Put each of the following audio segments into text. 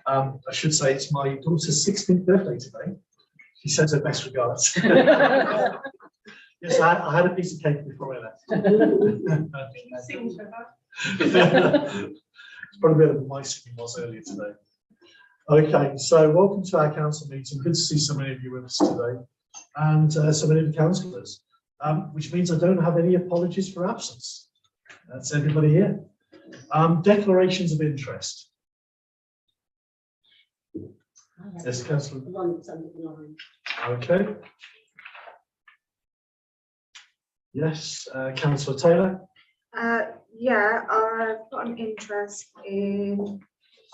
I should say it's my daughter's 16th birthday today. She sends her best regards. Yes, I had a piece of cake before I left. It's probably better than my singing was earlier today. Okay, so welcome to our council meeting. Good to see so many of you with us today, and so many of the councillors, which means I don't have any apologies for absence. That's everybody here. Declarations of interest. Yes, Councillor. The one that's under the line. Okay. Yes, Councillor Taylor. Yeah, I've got an interest in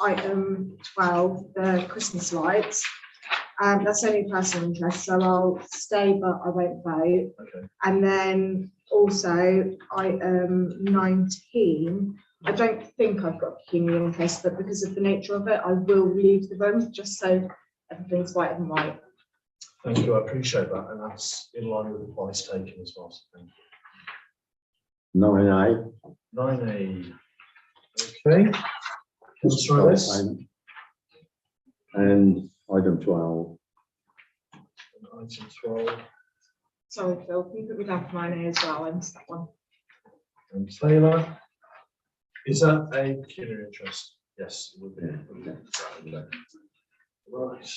item 12, the Christmas lights. That's only personal interest, so I'll stay, but I won't vote. Okay. And then also item 19, I don't think I've got pecuniary interest, but because of the nature of it, I will leave the room just so everything's white and white. Thank you, I appreciate that, and that's in line with the advice taken as well. So thank you. 9A. 9A. Okay. Councillor Ellis. And item 12. And item 12. Sorry, Phil, can you put me down for mine as well? I missed that one. And Taylor. Is that a pecuniary interest? Yes, it would be. Right.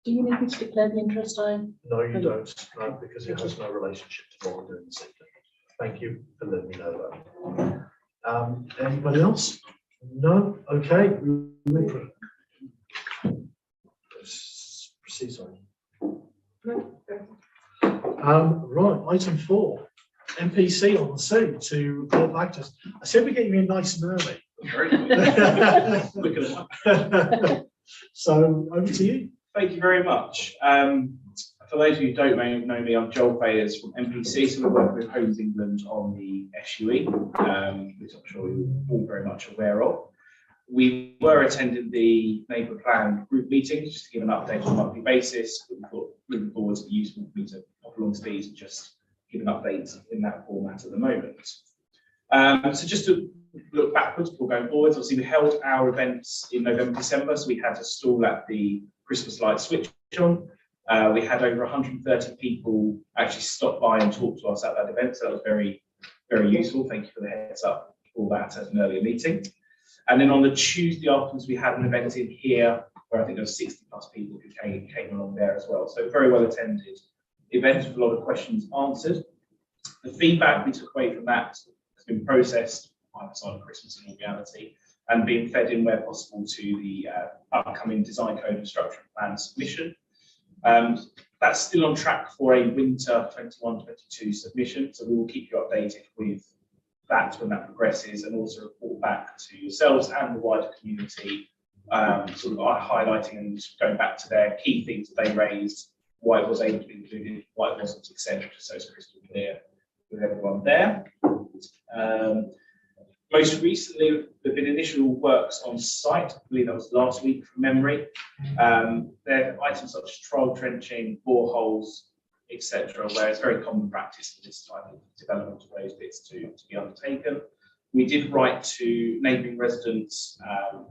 Do you need me to declare the interest I? No, you don't, no, because it has no relationship to what we're doing this evening. Thank you for letting me know that. Anybody else? No? Okay. Proceed, sorry. Right, item 4. MPC on the sea to report back to us. I said we're getting you in nice and early. So over to you. Thank you very much. For those of you who don't know me, I'm Joel Bayers from MPC, so we're working with Homes England on the SUE, which I'm sure you're all very much aware of. We were attending the neighbourhood plan group meeting just to give an update on a monthly basis. We thought moving forward it'd be useful for me to pop along to these and just give an update in that format at the moment. So just to look backwards before going forwards, obviously we held our events in November, December, so we had a stall at the Christmas light switch on. We had over 130 people actually stop by and talk to us at that event, so that was very, very useful. Thank you for the heads up for that at an earlier meeting. And then on the Tuesday afterwards, we had an event in here where I think there were 60 plus people who came along there as well. So very well attended event with a lot of questions answered. The feedback we took away from that has been processed either side of Christmas in all reality and being fed in where possible to the upcoming design code and structure plan submission. That's still on track for a winter 21-22 submission, so we will keep you updated with that when that progresses and also report back to yourselves and the wider community, sort of highlighting and going back to their key things that they raised, why it was able to be included, why it wasn't, etc. So it's crystal clear with everyone there. Most recently, there have been initial works on site. I believe that was last week from memory. There are items such as trial trenching, boreholes, etc., where it's very common practice for this type of development of those bits to be undertaken. We did write to neighbouring residents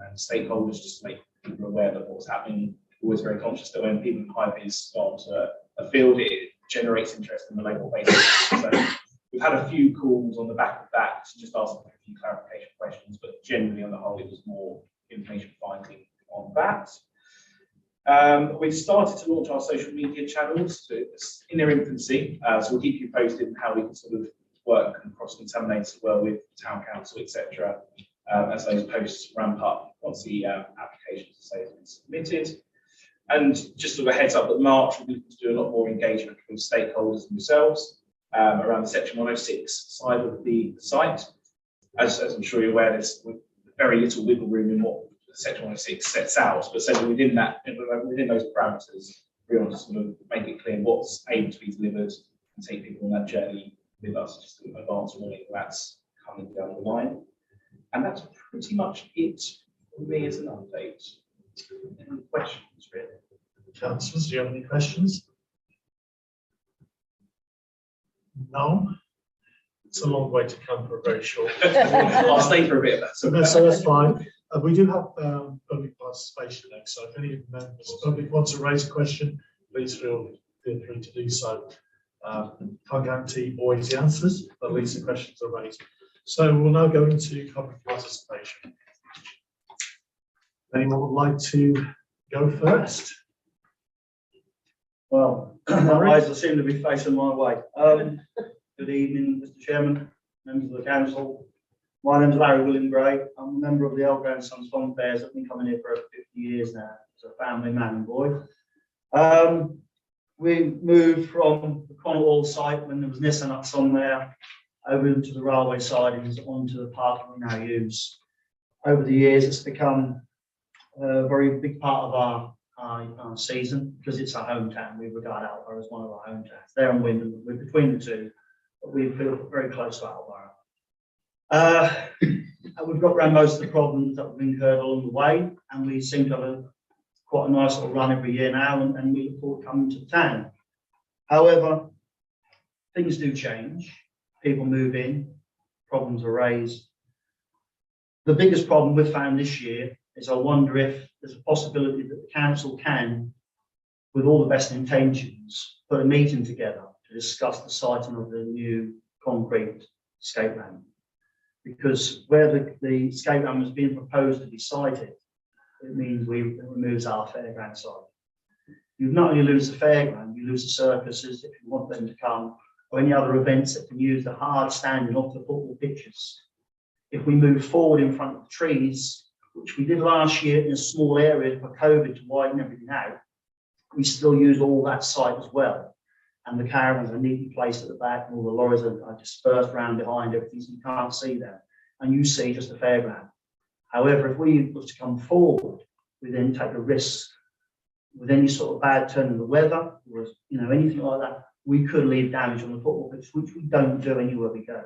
and stakeholders just to make people aware that what's happening. Always very conscious that when people in high vis go onto a field, it generates interest in the local basis. So we've had a few calls on the back of that to just ask a few clarification questions, but generally on the whole, it was more information finding on that. We've started to launch our social media channels. So it's in their infancy, so we'll keep you posted on how we can sort of work and cross-contaminate as well with town council, etc. As those posts ramp up once the applications have been submitted. And just sort of a heads up that March we'll be looking to do a lot more engagement with stakeholders themselves around the Section 106 side of the site. As I'm sure you're aware, there's very little wiggle room in what Section 106 sets out, but so within that, within those parameters, we want to sort of make it clear what's able to be delivered and take people on that journey with us, just to advance warning that's coming down the line. And that's pretty much it for me as an update. Any questions, really? Councillors, do you have any questions? No? It's a long way to come for a very short. I'll stay for a bit of that. So that's fine. We do have public participation next, so if any members of the public want to raise a question, please feel free to do so. Can't guarantee always the answers, but at least the questions are raised. So we'll now go into public participation. Anyone would like to go first? Well, my eyes seem to be facing my way. Good evening, Mr. Chairman, members of the council. My name's Larry William Gray. I'm a member of the Old Grandsons Fun Fairs. I've been coming here for 50 years now as a family man and boy. We moved from the Connaught Hall site when there was Nissan nuts on there over into the railway sidings onto the parking we now use. Over the years, it's become a very big part of our season because it's our hometown. We regard Alba as one of our hometowns. There and Wyndham, we're between the two, but we feel very close to Alba. We've got around most of the problems that we've incurred along the way, and we seem to have quite a nice little run every year now, and we look forward to coming to the town. However, things do change. People move in, problems are raised. The biggest problem we've found this year is I wonder if there's a possibility that the council can, with all the best intentions, put a meeting together to discuss the siting of the new concrete skate ramp. Because where the skate ramp is being proposed to be sited, it means it removes our fairground site. You not only lose the fairground, you lose the circuses if you want them to come, or any other events that can use the hard standing off the football pitches. If we move forward in front of the trees, which we did last year in a small area for COVID to widen everything out, we still use all that site as well. And the caravans are neatly placed at the back, and all the lorries are dispersed around behind everything, so you can't see them. And you see just the fairground. However, if we was to come forward, we then take a risk with any sort of bad turn in the weather, or anything like that, we could leave damage on the football pitch, which we don't do anywhere we go.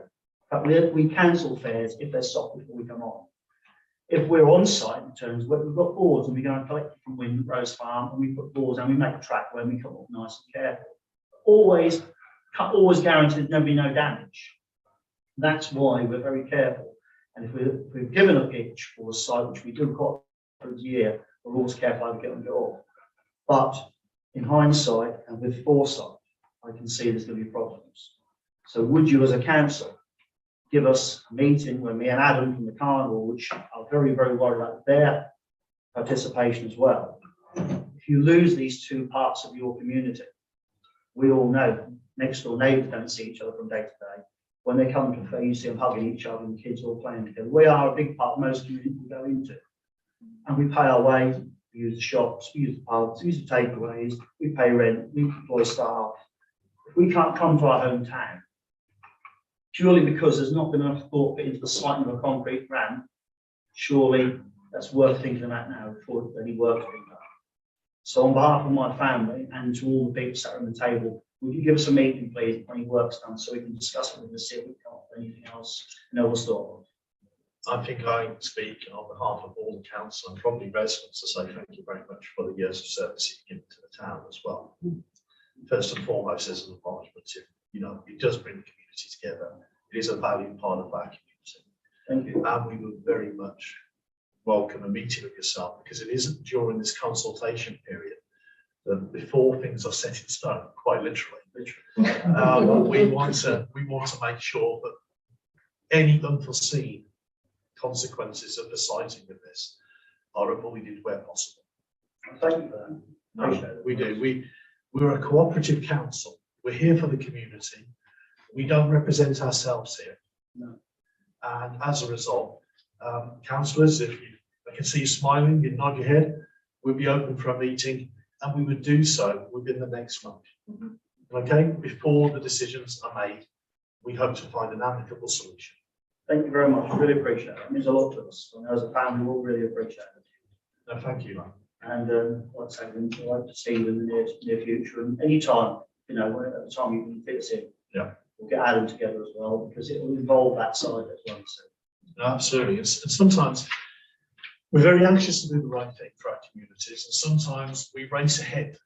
But we cancel fairs if they're stopped before we come on. If we're on site in terms of we've got boards and we go and collect it from Windrose Farm and we put boards and we make a track where we come up nice and careful. Always guaranteed there'll be no damage. That's why we're very careful. And if we've given a pitch or a site, which we do quite a year, we're always careful how we get on it off. But in hindsight and with foresight, I can see there's going to be problems. So would you as a council give us a meeting when me and Adam from the carnival, which are very, very worried about their participation as well. If you lose these two parts of your community, we all know next door neighbours don't see each other from day to day. When they come to a fair, you see them hugging each other and the kids all playing together. We are a big part of most communities we go into. And we pay our way, we use the shops, we use the pubs, we use the takeaways, we pay rent, we employ staff. If we can't come to our hometown, purely because there's not been enough thought put into the siting of a concrete ramp, surely that's worth thinking about now before any work is being done. So on behalf of my family and to all the people sat around the table, would you give us a meeting, please, when any work's done, so we can discuss it with the city, if we can't do anything else, was thought of. I think I speak on behalf of all the council and probably residents to say thank you very much for the years of service you've given to the town as well. First and foremost, as an acknowledgement to, it does bring the community together. It is a valued part of our community. Thank you. And we would very much welcome a meeting with yourself, because it isn't during this consultation period that before things are set in stone, quite literally. We want to make sure that any unforeseen consequences of the siting of this are avoided where possible. Thank you for that. No, we do. We're a cooperative council. We're here for the community. We don't represent ourselves here. No. And as a result, councillors, I can see you smiling, you nod your head, we'll be open for a meeting, and we would do so within the next month. Okay, before the decisions are made, we hope to find an amicable solution. Thank you very much. I really appreciate it. It means a lot to us. And as a family, we'll really appreciate it. No, thank you. And like I say, I'd like to see you in the near future. And any time, at the time you can fit us in. Yeah. We'll get Adam together as well, because it will involve that side as well. So. No, absolutely. And sometimes we're very anxious to do the right thing for our communities, and sometimes we race ahead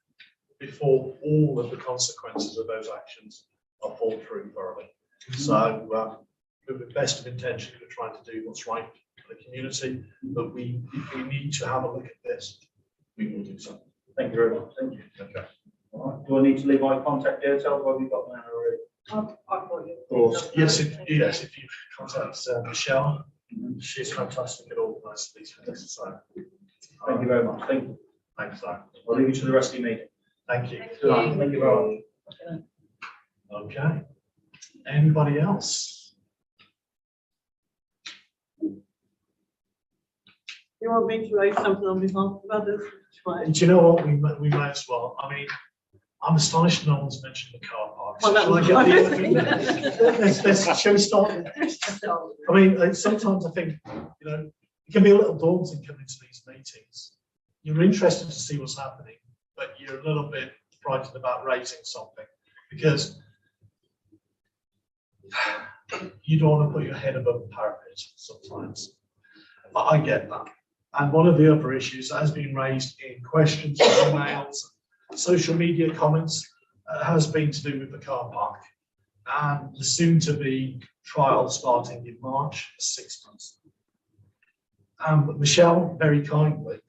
before all of the consequences of those actions are thought through thoroughly. So, with the best of intention, we're trying to do what's right for the community, but if we need to have a look at this, we will do so. Thank you very much. Thank you. Okay. All right. Do I need to leave my contact details, or have you got that already? I've got you. Course. Yes, if you contact Michelle, she's fantastic at organising these things. So, Thank you very much. Thank you. thanks, Simon. I'll leave you to the rest of your meeting. Thank you. Good night. Thank you very much. Okay. Anybody else? You want me to raise something on behalf of others? Do you know what? We may as well. I mean, I'm astonished no one's mentioned the car park. Well, that Shall I was get the my elephant? Shall we start? I mean, sometimes I think, you know, it can be a little daunting coming to these meetings. You're interested to see what's happening, but you're a little bit frightened about raising something because you don't want to put your head above the parapet sometimes. But I get that. And one of the other issues that has been raised in questions, emails, social media comments has been to do with the car park and the soon-to-be trial starting in March for 6 months. Michelle, very kindly,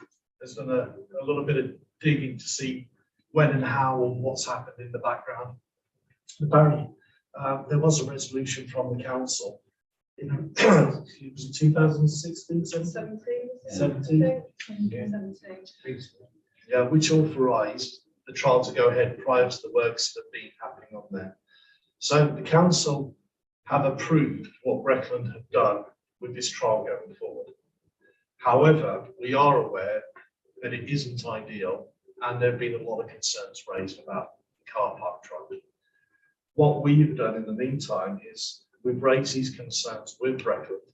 has done a little bit of digging to see when and how and what's happened in the background. Apparently, there was a resolution from the council in it was 2016, 17, yeah, which authorised the trial to go ahead prior to the works that have been happening on there. So the council have approved what Breckland have done with this trial going forward. However, we are aware that it isn't ideal and there have been a lot of concerns raised about the car park trial. What we've done in the meantime is we've raised these concerns with Breckland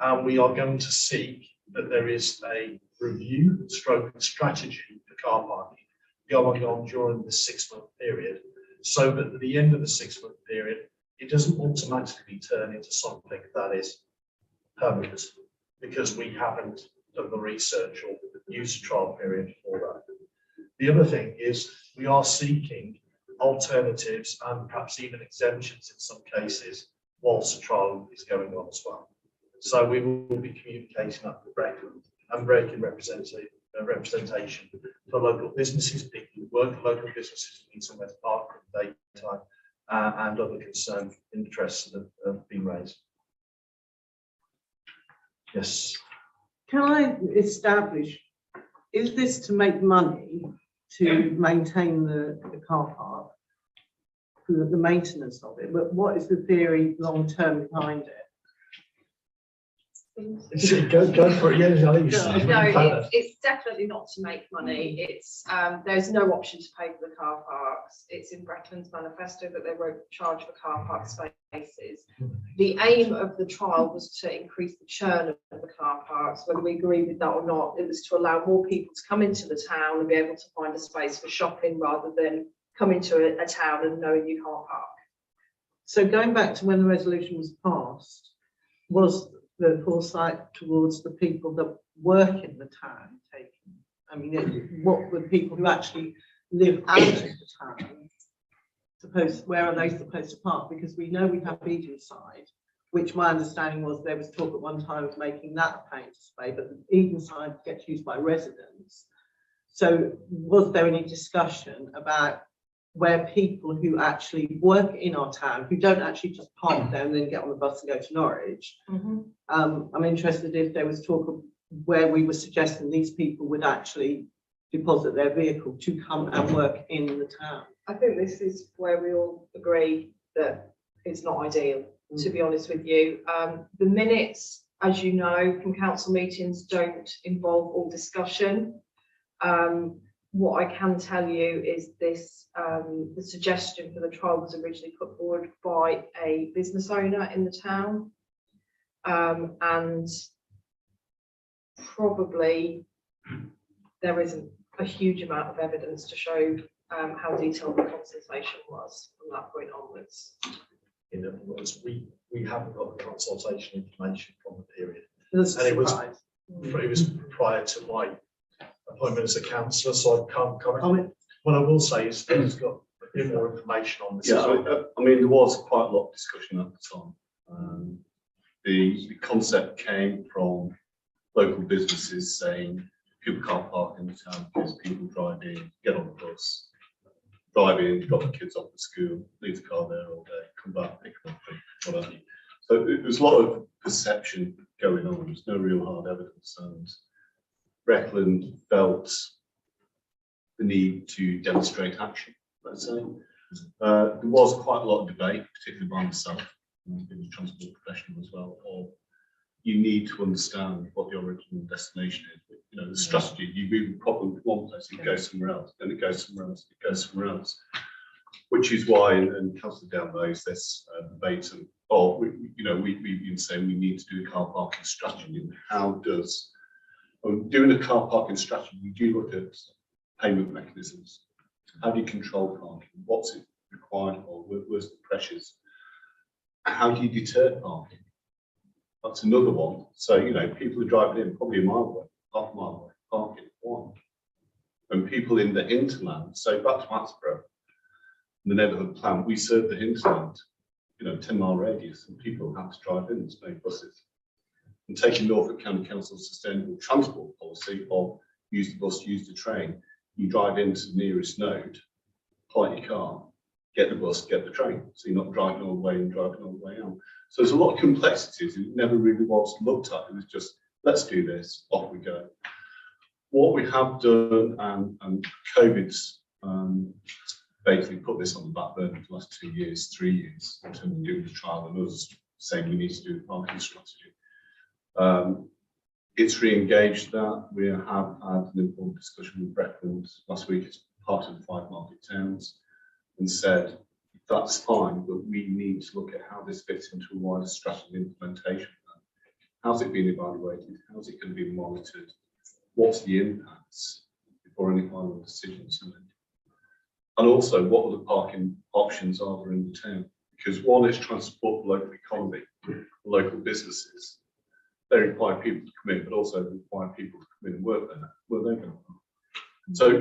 and we are going to seek that there is a review stroke strategy for car parking going on during the 6-month period, so that at the end of the 6-month period, it doesn't automatically turn into something that is permanent, because we haven't done the research or used a trial period for that. The other thing is we are seeking alternatives and perhaps even exemptions in some cases whilst the trial is going on as well. So we will be communicating that with Breckland and breaking representation for local businesses, people who work at local businesses who need somewhere to park in the daytime, and other concerned interests that have been raised. Yes. Can I establish, is this to make money to maintain the car park, the maintenance of it, but what is the theory long term behind it? Go for it, yeah, Ali. No, it's definitely not to make money. It's there's no option to pay for the car parks. It's in Breckland's manifesto that they won't charge for car park spaces. The aim of the trial was to increase the churn of the car parks. Whether we agree with that or not, it was to allow more people to come into the town and be able to find a space for shopping rather than come into a town and knowing you can't park. So going back to when the resolution was passed, was the foresight towards the people that work in the town taken? I mean, what were people who actually live out of the town where are they supposed to park? Because we know we have Edenside, which my understanding was there was talk at one time of making that a paying display, but Edenside gets used by residents. So was there any discussion about where people who actually work in our town, who don't actually just park there and then get on the bus and go to Norwich? I'm interested if there was talk of where we were suggesting these people would actually deposit their vehicle to come and work in the town. I think this is where we all agree that it's not ideal, to be honest with you. The minutes, as you know, from council meetings don't involve all discussion. What I can tell you is this, the suggestion for the trial was originally put forward by a business owner in the town. And probably there isn't a huge amount of evidence to show how detailed the consultation was from that point onwards. In other words, we haven't got the consultation information from the period. And it was prior to my appointment as a councillor, so I can't comment. What I will say is Steve's got a bit more information on this. Yeah, I mean, there was quite a lot of discussion at the time. The concept came from local businesses saying people can't park in the town because people drive in, get on the bus, drive in, drop the kids off at school, leave the car there all day, come back, pick them up, whatever. So there's a lot of perception going on. There's no real hard evidence, and Breckland felt the need to demonstrate action, let's say. There was quite a lot of debate, particularly by myself, being a transport professional as well, of you need to understand what the original destination is. You know, the strategy, you move a problem from one place, it goes somewhere else, then it goes somewhere else, it goes somewhere else. Which is why, and Councillor Down knows this debate of, you know, we've been saying we need to do a car parking strategy. And how does, doing a car parking strategy, we do look at payment mechanisms. How do you control parking? What's it required for? Where's the pressures? How do you deter parking? That's another one. So, you know, people are driving in probably a mile away, half a mile away, parking one. And people in the hinterland, so back to Maxborough, the neighbourhood plan, we serve the hinterland, you know, 10-mile radius, and people have to drive in, there's no buses. And taking Norfolk County Council's sustainable transport policy of use the bus, use the train, you drive into the nearest node, park your car, get the bus, get the train. So you're not driving all the way and driving all the way out. So there's a lot of complexities. It never really was looked at. It was just, let's do this, off we go. What we have done, and COVID's basically put this on the back burner for the last 2 years, 3 years, in terms of doing the trial and us saying we need to do a parking strategy. It's re-engaged that. We have had an important discussion with Breckland last week as part of the 5 market towns, and said that's fine, but we need to look at how this fits into a wider strategy implementation plan. How's it being evaluated? How's it going to be monitored? What's the impacts before any final decisions are made? And also, what other parking options are there in the town? Because one is trying to support the local economy, local businesses. They require people to come in, but also require people to come in and work there. Where are they going to park? So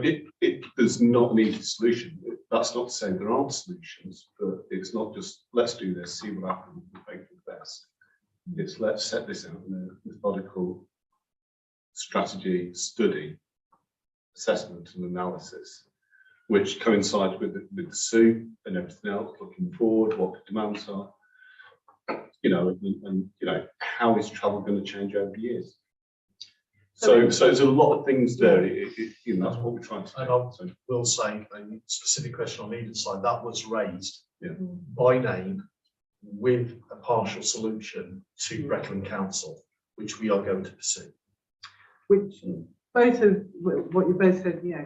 there's not an easy solution. That's not to say there aren't solutions, but it's not just let's do this, see what happens, and hope for the best. It's let's set this out in a methodical strategy, study, assessment, and analysis, which coincides with the SU and everything else, looking forward, what the demands are, you know, and you know, how is travel going to change over the years? So there's a lot of things there. You know, that's what we're trying to do. And I will say a specific question on either side that was raised by name with a partial solution to Breckland Council, which we are going to pursue. Which both of what you both said, you know,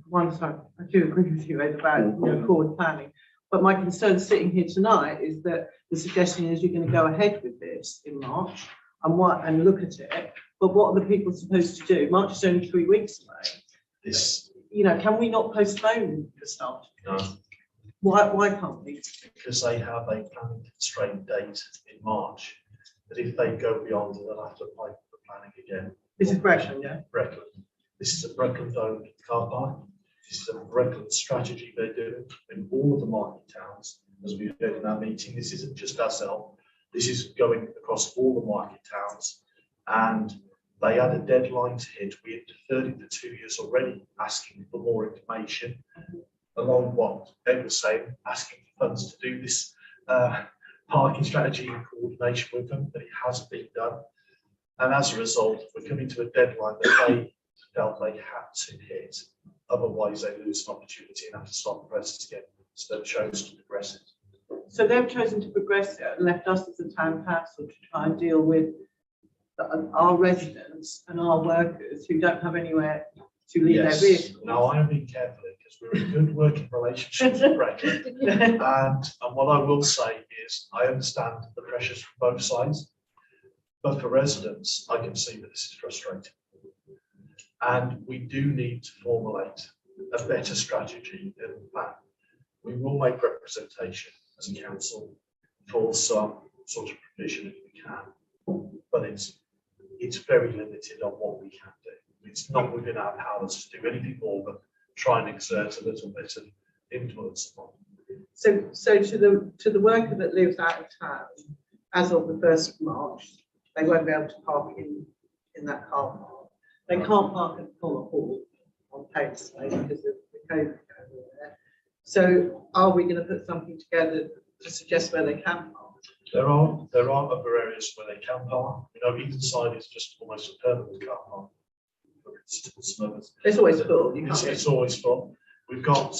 one side, I do agree with you about, you know, forward planning. But my concern sitting here tonight is that the suggestion is you're going to go ahead with this in March and look at it. But what are the people supposed to do? March is only 3 weeks away. This, You know, can we not postpone the start? no, Why can't we? because they have a planning constraint date in March. But if they go beyond, they'll have to apply for the planning again. This is Breckland, yeah. Breckland. This is a Breckland-owned car park. This is a Breckland strategy they're doing in all of the market towns, as we heard in our meeting. This isn't just ourselves. This is going across all the market towns, and they had a deadline to hit. We had deferred it for 2 years already, asking for more information, along what Ed was saying, asking for funds to do this parking strategy in coordination with them, but it hasn't been done. And as a result, we're coming to a deadline that they felt they had to hit. Otherwise, they lose an opportunity and have to start the process again. So they've chosen to progress it. So they've chosen to progress it and left us as a town council to try and deal with our residents and our workers who don't have anywhere to leave their vehicles. Now I am being careful because we're in good working relationships with Breckland. and what I will say is I understand the pressures from both sides, but for residents, I can see that this is frustrating. And we do need to formulate a better strategy than that. We will make representation as a council for some sort of provision if we can, but it's very limited on what we can do. It's not within our powers to do anything more but try and exert a little bit of influence on. So to the worker that lives out of town as of the 1st of March, they won't be able to park in that car park. They can't park at Collar Hall on paid space because of the COVID over there. So are we going to put something together to suggest where they can park? There are other areas where they can park. You know, Eatonside is just almost a permanent car park. It's always full. You It's, can't. it's always full. We've got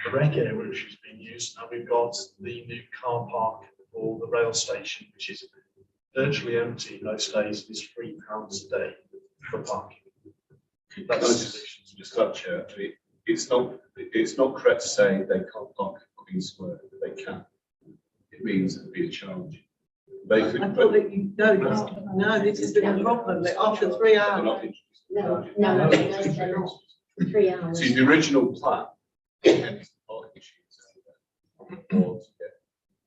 the rec area which is being used, and we've got the new car park or the rail station, which is virtually empty most days. It's £3 a day for parking. Just that, Chair, it's not correct to say they can't park at Queen Square, they can. It means it'll be a challenge. I thought that you no, this is the problem. That after 3 hours. No, they're not. 3 hours. See, the original plan, parking issues, or to get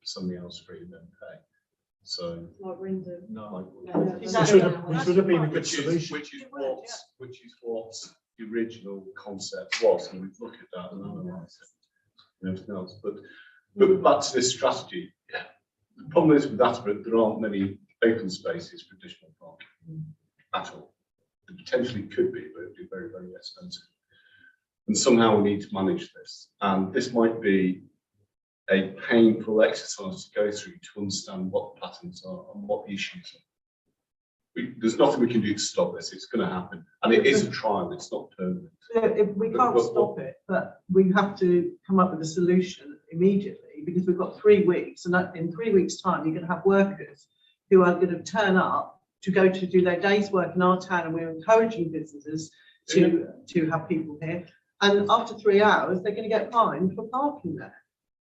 something else free and then pay. So. Like Wyndham. No. Which would have been a good Which solution. is what the original concept was, and we've looked at that and analysed it and everything else. But back to this strategy, the problem is with that, there aren't many open spaces for additional parking at all. There potentially could be, but it'd be very, very expensive. And somehow we need to manage this. And this might be a painful exercise to go through to understand what the patterns are and what the issues are. There's nothing we can do to stop this. It's going to happen. And it is a trial, it's not permanent. We can't stop it, but we have to come up with a solution immediately because we've got 3 weeks, and in 3 weeks' time, you're going to have workers who are going to turn up to go to do their day's work in our town, and we're encouraging businesses to have people here. And after 3 hours, they're going to get fined for parking there,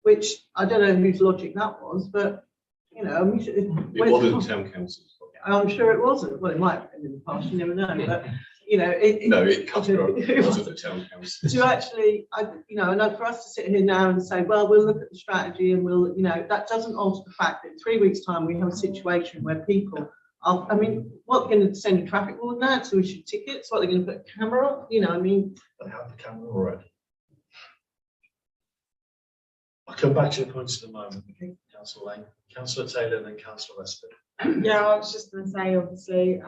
which I don't know whose logic that was, but you know, It wasn't town council's. I'm sure it wasn't. Well, it might have been in the past, you never know, but you know, No, it cut through. It wasn't the town council. to actually, you know, and for us to sit here now and say, well, we'll look at the strategy and we'll, you know, that doesn't alter the fact that in 3 weeks' time we have a situation where people are, I mean, what, they're going to send a traffic warden out to issue tickets? What, they're going to put a camera up? You know, I mean. They have the camera already. I'll come back to your points in a moment. Councillor Lane, Councillor Taylor, and then Councillor Westford. Yeah, I was just going to say, obviously,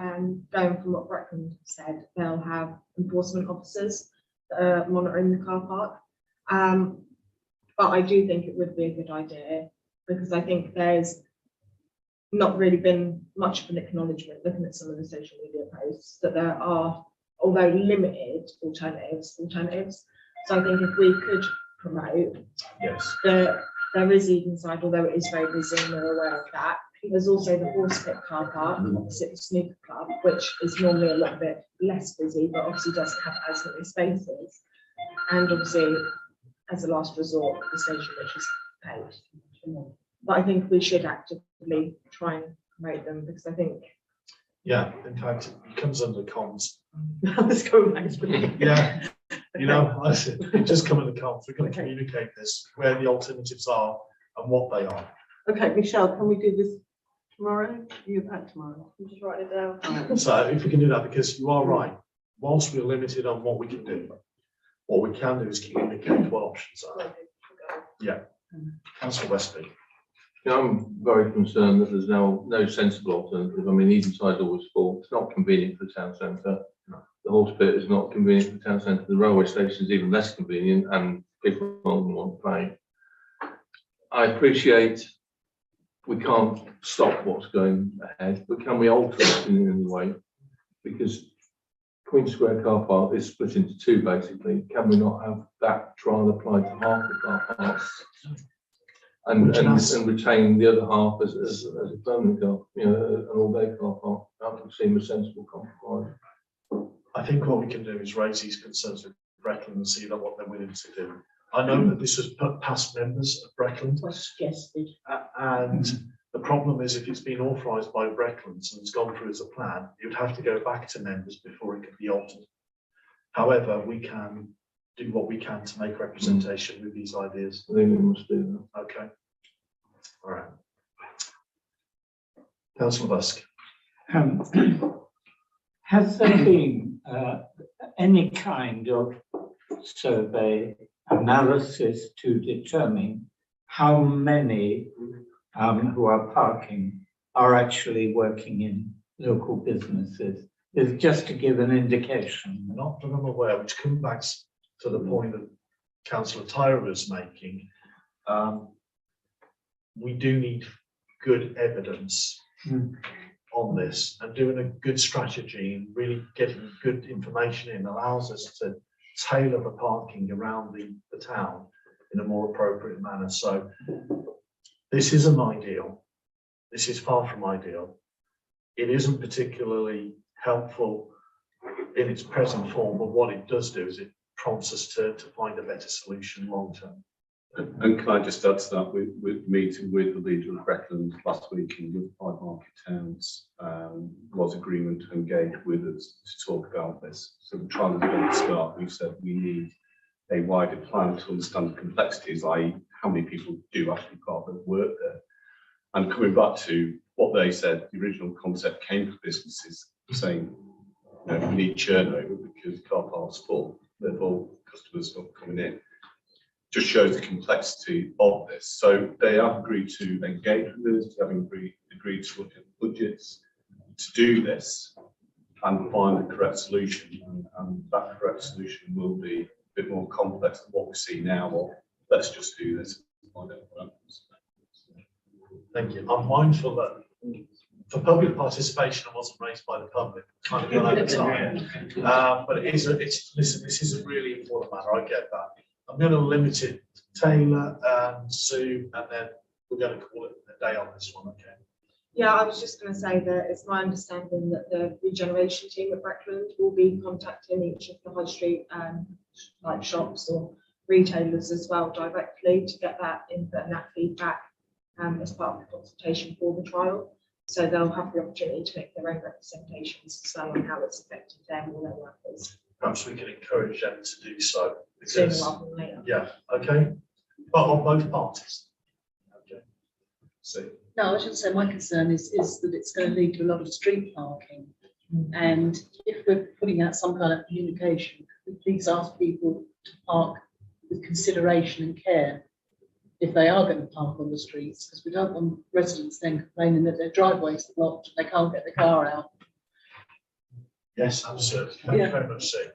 going from what Brecon said, they'll have enforcement officers that are monitoring the car park. But I do think it would be a good idea because I think there's not really been much of an acknowledgement, looking at some of the social media posts, that there are, although limited, alternatives. So I think if we could promote, Yes. there is Eatonside, although it is very busy and we're aware of that. There's also the horse pit car park opposite the snooker club, which is normally a little bit less busy, but obviously doesn't have as many spaces. And obviously, as a last resort, the station which is paid. But I think we should actively try and promote them because I think. Yeah, in fact, it comes under comms. Let's go back to me. Yeah, you know, I said, it just come under comms. We're going to communicate this, where the alternatives are and what they are. Okay, Michelle, can we do this tomorrow? You're back tomorrow. I'm just writing it down. So if we can do that, because you are right, whilst we're limited on what we can do, what we can do is communicate what options are. Yeah. Councillor Westby. Yeah, I'm very concerned that there's no sensible alternative. I mean, Eatonside's always full. It's not convenient for the town centre. The horse pit is not convenient for the town centre. The railway station is even less convenient, and people don't want to pay. I appreciate we can't stop what's going ahead, but can we alter it in any way? Because Queen Square car park is split into two, basically. Can we not have that trial applied to half the car park? And retain the other half as a permanent car, you know, an all-day car park. That would seem a sensible compromise. I think what we can do is raise these concerns with Brecon and see what they're willing to do. I know that this was put past members of Brecon, Suggested. and the problem is if it's been authorised by Brecon and it's gone through as a plan, it would have to go back to members before it could be altered. However, we can do what we can to make representation with these ideas. I think we must do that. Okay. All right. Councillor Busk. Has there been any kind of survey analysis to determine how many who are parking are actually working in local businesses? Is just to give an indication. Not that I'm aware, which comes back to the point that Councillor Tyra was making. We do need good evidence on this, and doing a good strategy and really getting good information in allows us to tailor the parking around the town in a more appropriate manner. So this isn't ideal. This is far from ideal. It isn't particularly helpful in its present form, but what it does do is it prompts us to find a better solution long term. And can I just add to that, with meeting with the leader of Breckland last week in the 5 market towns, was agreement to engage with us to talk about this. So we're trying to do at the start, we've said we need a wider plan to understand the complexities, i.e. how many people do actually part of work there. And coming back to what they said, the original concept came from businesses saying, you know, we need turnover because car park's full, therefore customers not coming in. Just shows the complexity of this. So they have agreed to engage with us, having agreed to look at budgets to do this and find the correct solution. And that correct solution will be a bit more complex than what we see now, or let's just do this and find out what happens. Thank you. I'm mindful that for public participation, I wasn't raised by the public, kind of gone over time. But listen, this is a really important matter. I get that. I'm going to limit it to Taylor and Sue, and then we're going to call it a day on this one, okay? Yeah, I was just going to say that it's my understanding that the regeneration team at Breckland will be contacting each of the high street like shops or retailers as well directly to get that input and that feedback as part of the consultation for the trial. So they'll have the opportunity to make their own representations as well on how it's affected them or their workers. Perhaps we can encourage them to do so. Sooner Because, rather than later. yeah, okay. But on both parties. Okay. See. No, I was just saying my concern is that it's going to lead to a lot of street parking. And if we're putting out some kind of communication, could we please ask people to park with consideration and care if they are going to park on the streets, because we don't want residents then complaining that their driveways are blocked and they can't get the car out. Yes, absolutely. Thank you very much, Sue.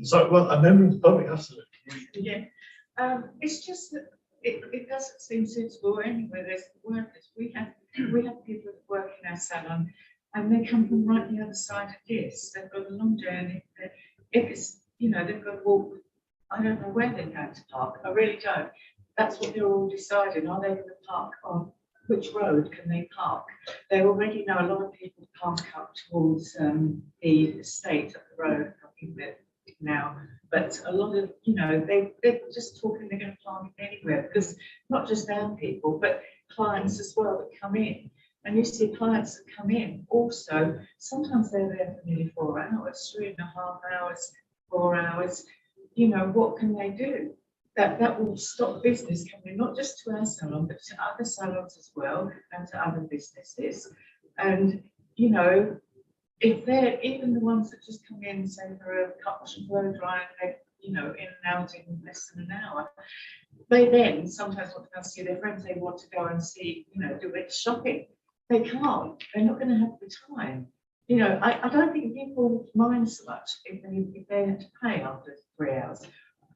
So, well, a member of the public, absolutely. Yeah, it's just that it doesn't seem suitable anywhere. There's workers. We have people that work in our salon, and they come from right the other side of this. They've got a long journey. If it's, you know, they've got to walk. I don't know where they're going to park. I really don't. That's what they're all deciding. Are they going to park on which road can they park? They already know a lot of people park up towards the estate up the road. I think that now, but a lot of, you know, they're just talking they're going to park anywhere, because not just our people, but clients as well that come in. And you see clients that come in also, sometimes they're there for nearly 4 hours, 3.5 hours, 4 hours. You know, what can they do? That will stop business coming, not just to our salon, but to other salons as well, and to other businesses. And, you know, if they're even the ones that just come in, say for a cut and blow dry, and they're, you know, in and out in less than an hour, they then sometimes want to go and see their friends. They want to go and see, you know, do a bit of shopping. They can't. They're not going to have the time. You know, I don't think people mind so much if they have to pay after 3 hours.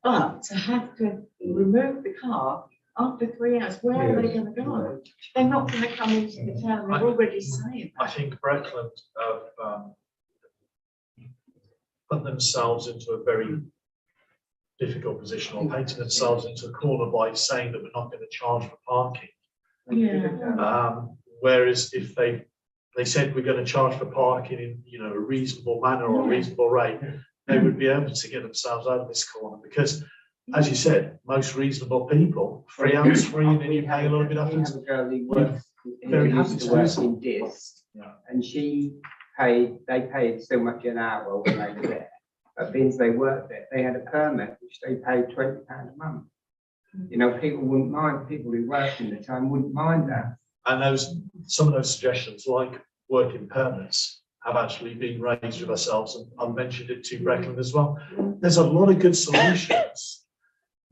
But to have to remove the car after 3 hours, where are they going to go? They're not going to come into the town. They're already saying that. I think Breckland have put themselves into a very difficult position, or painted themselves into a corner by saying that we're not going to charge for parking. Yeah. Whereas if they said we're going to charge for parking in, you know, a reasonable manner or a reasonable rate, they would be able to get themselves out of this corner, because, as you said, most reasonable people, 3 hours free, and then you pay a little bit afterwards. Very happy to work in this, and they paid so much an hour when they were there. But means they worked there, they had a permit which they paid £20 a month. You know, people wouldn't mind, people who work in the town wouldn't mind that. And some of those suggestions, like working permits, have actually been raised with ourselves, and I've mentioned it to Breckland as well. There's a lot of good solutions,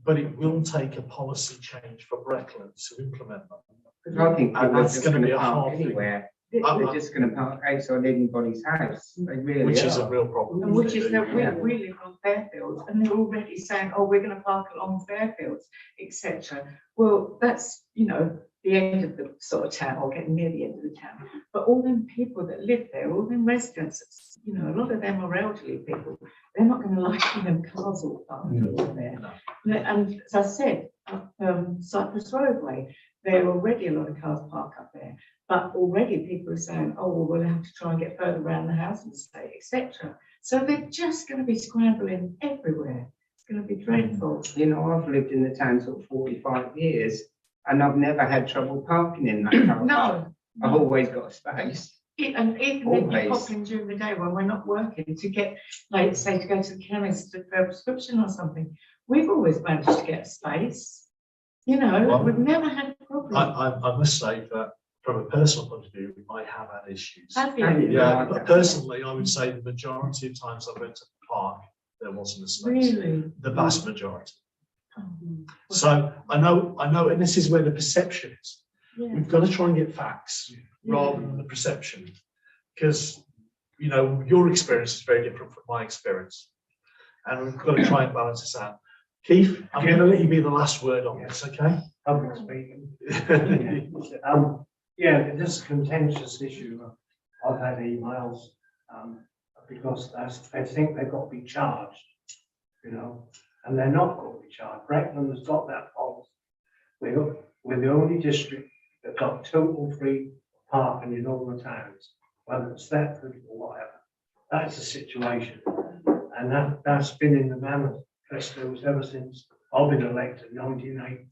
but it will take a policy change for Breckland to implement them. Because I think And that's going to be a park hard thing. anywhere They're just gonna park outside anybody's house. They really Which is a are. real problem. And which is that Yeah. we live on Fairfields and they're already saying, oh, we're gonna park along Fairfields, etc. Well, that's, you know, the end of the sort of town or getting near the end of the town. But all them people that live there, all them residents, you know, a lot of them are elderly people. They're not gonna like them cars all parked along there. And as I said, up Cypress Roadway, there are already a lot of cars parked up there. But already people are saying, oh, well, we'll have to try and get further around the housing estate, etc. So they're just going to be scrambling everywhere. It's going to be dreadful. You know, I've lived in the town sort of 45 years and I've never had trouble parking in that car. No. I've always got a space. And even if you Always. pop in during the day when we're not working to get, like, say, to go to the chemist for a prescription or something, we've always managed to get a space. You know, Well, we've never had a problem. I must say that from a personal point of view, I have had issues. Have you? Yeah, but personally, I would say the majority of times I went to the park, there wasn't a space. Really? The vast majority. Oh, So I know, and this is where the perception is. yeah. We've got to try and get facts rather than the perception. Because, you know, your experience is very different from my experience. And we've got to try and balance this out. Keith, I'm going to let you be the last word on this, okay? Public speaking. Yeah, this is a contentious issue. I've had emails, because they think they've got to be charged, you know, and they're not going to be charged. Breckland has got that policy. We're the only district that got 2 or 3 parking in all the towns, whether it's Thetford or whatever. That's the situation. And that's been in the manifestos ever since I've been elected in 1983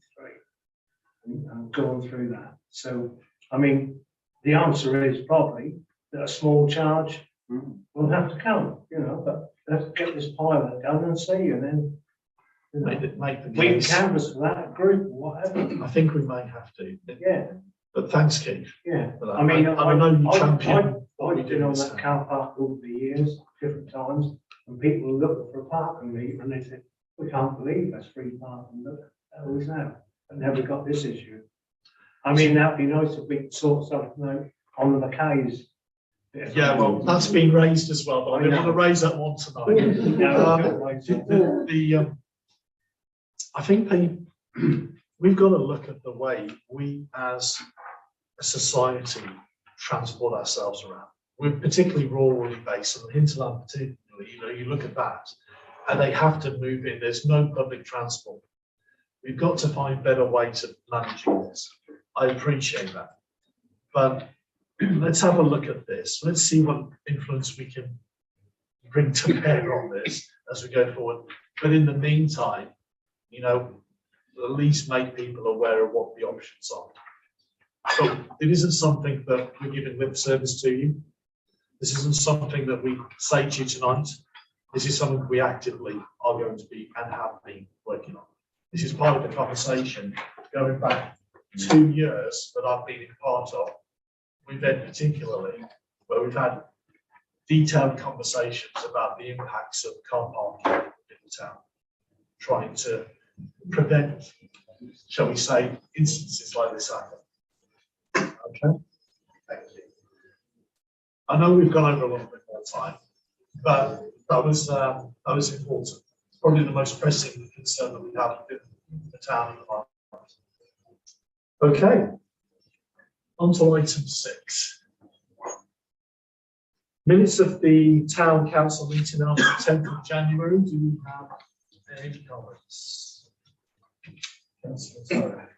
and gone through that. So, I mean, the answer is probably that a small charge will have to come, you know, but let's get this pilot done and see, and then, you know, Make the we can case. canvass for that group or whatever. I think we may have to. Yeah, But thanks, Keith. yeah. But I mean, I know you champion. I've been on that car park over the years, different times, and people are looking for a parking meter and they say, we can't believe that's free parking, look, that was now, but never got this issue. I mean, that'd be nice if we could sort something out on the Mackays. Yeah, well, that's been raised as well, but I'm going to raise that one tonight. I think we've got to look at the way we as a society transport ourselves around. We're particularly rurally based, and the hinterland particularly, you know, you look at that, and they have to move in. There's no public transport. We've got to find better ways of managing this. I appreciate that. But let's have a look at this. Let's see what influence we can bring to bear on this as we go forward. But in the meantime, you know, at least make people aware of what the options are. But it isn't something that we're giving lip service to you. This isn't something that we say to you tonight. This is something we actively are going to be and have been working on. This is part of the conversation going back 2 years that I've been a part of, with Ed particularly, where we've had detailed conversations about the impacts of car parking in the town, trying to prevent, shall we say, instances like this happen. Okay, thank you. I know we've gone over a little bit more time, but that was important. It's probably the most pressing concern that we have in the town at the moment. Okay, on to item 6. Minutes of the town council meeting on the 10th of January. Do we have any comments? Councillor Torre.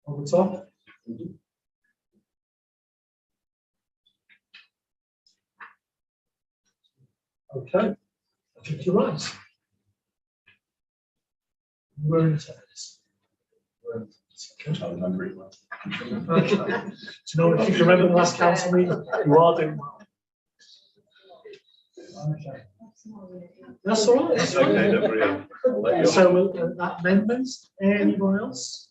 On the top. Okay, I think you're right. We're in tennis. Okay. Do you know if you can remember the last council meeting? You are doing well. Okay. That's all right. That's okay, don't worry. I'll let you off. So amendments, anyone else?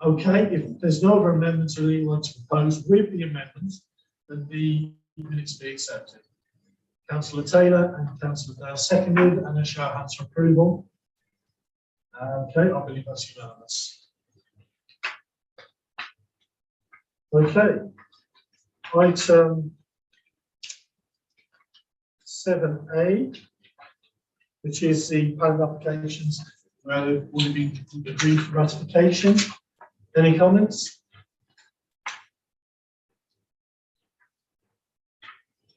Okay, if there's no other amendments or anyone to propose with the amendments, then the minutes be accepted. Councillor Taylor and Councillor Dale seconded, and a show of hands for approval. Okay, I believe that's unanimous. Okay. Item 7A, which is the planning applications where they've already been agreed for ratification. Any comments?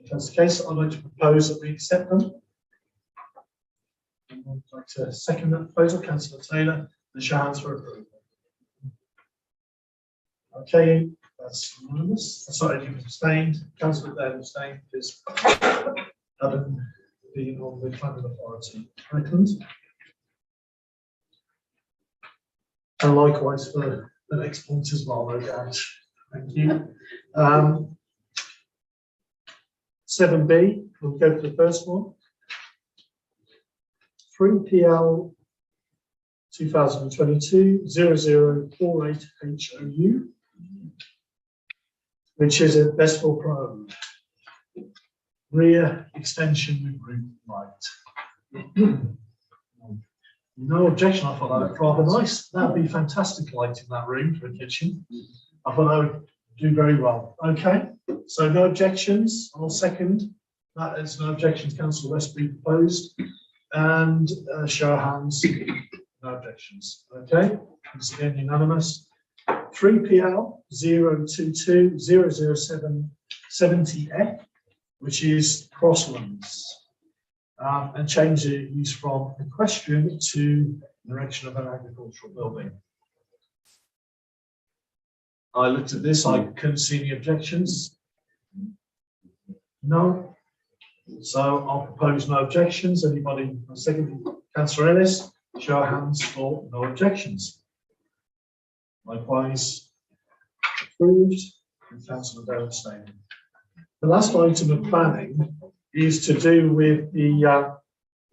If that's the case, I'd like to propose that we accept them. I'd like to second that proposal, Councillor Taylor, the show hands for approval. Okay, that's unanimous. Sorry, you abstained. Councillor Dale abstained because having been on the planning authority. Second. And likewise for the next point as well, no doubt. Thank you. 7B, we'll go for the first one. 3PL 2022-0048 HOU, which is at Bestwell Road, rear extension with roof light. No objection, I thought that was rather nice. That'd be fantastic light in that room for a kitchen. I thought that would do very well. Okay, so no objections. I'll second. That is no objections. Councillor Westbury proposed. And show of hands, no objections. Okay, it's again unanimous. 3PL 022-007-70F, which is Crosslands, and change the use from equestrian to erection of an agricultural building. I looked at this, I couldn't see any objections. No. So I'll propose no objections. Anybody, second, Councillor Ellis, show of hands for no objections. Likewise, approved, and Councillor Dale abstaining. The last item of planning is to do with the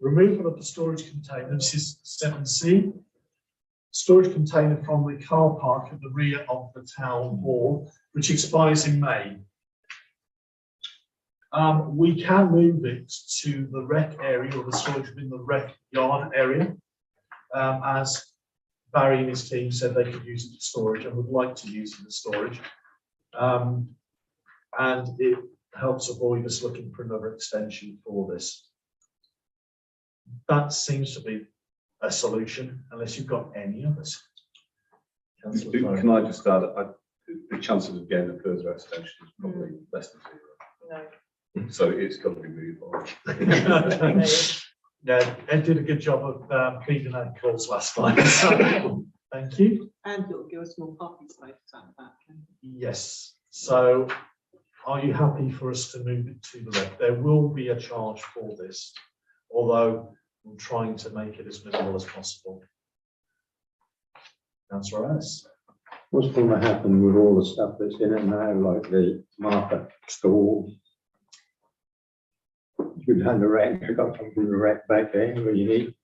removal of the storage container. This is 7C. Storage container from the car park at the rear of the town hall, which expires in May. We can move it to the rec area or the storage within the rec yard area, as Barry and his team said they could use it for storage and would like to use it for storage. And it helps avoid us looking for another extension for this. That seems to be a solution, unless you've got any others. Can I just add, the chances of getting a further extension is probably less than zero. No. So it's got to be moved on. Yeah, Ed did a good job of pleading out calls last time. So, thank you. And it'll give us more parking space at the back. Yes. So, are you happy for us to move it to the rec? There will be a charge for this, although I'm trying to make it as minimal as possible. Councillor Ellis. What's going to happen with all the stuff that's in it now, like the market stall? You've done the rack, you've got something from the rack back there, what you need,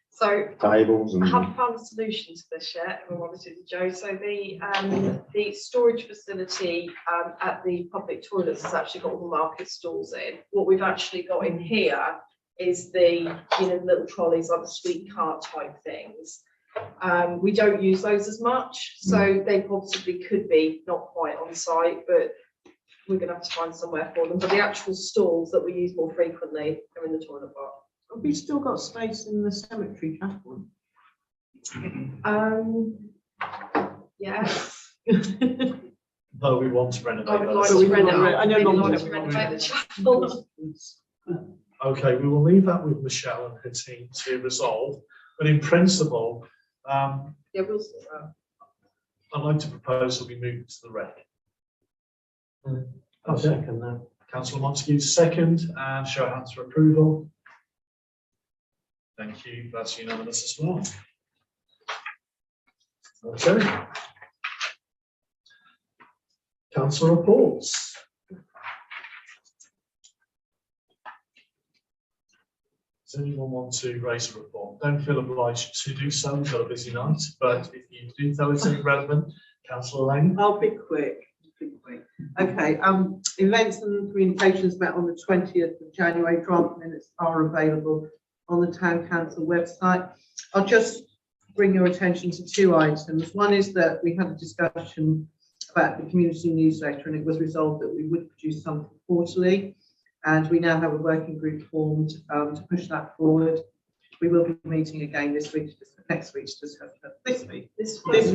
So tables I and. haven't found a solution to this yet, if I'm honest with you, Joe. So the storage facility at the public toilets has actually got all the market stalls in. What we've actually got in here is the little trolleys, like the sweet cart type things. We don't use those as much, so they possibly could be not quite on site, but we're going to have to find somewhere for them. But the actual stalls that we use more frequently are in the toilet block. Have we still got space in the cemetery chapel? Yes. Though we want to renovate I would those. like to renovate. I know Really long like term. to renovate the chapel. Okay, we will leave that with Michelle and her team to resolve. But in principle, Yeah, we'll sort that. I'd like to propose that we move it to the rec. I'll second that. Councillor Montague, second, and show of hands for approval. Thank you, that's unanimous as well. Okay. Councillor reports. Does anyone want to raise a report? Don't feel obliged to do so, we've got a busy night, but if you do tell us anything relevant, Councillor Lane. I'll be quick. Okay, events and communications met on the 20th of January. Draft minutes are available on the Town Council website. I'll just bring your attention to two items. One is that we had a discussion about the community newsletter, and it was resolved that we would produce something quarterly. And we now have a working group formed to push that forward. We will be meeting again this week, next week to discuss this week to discuss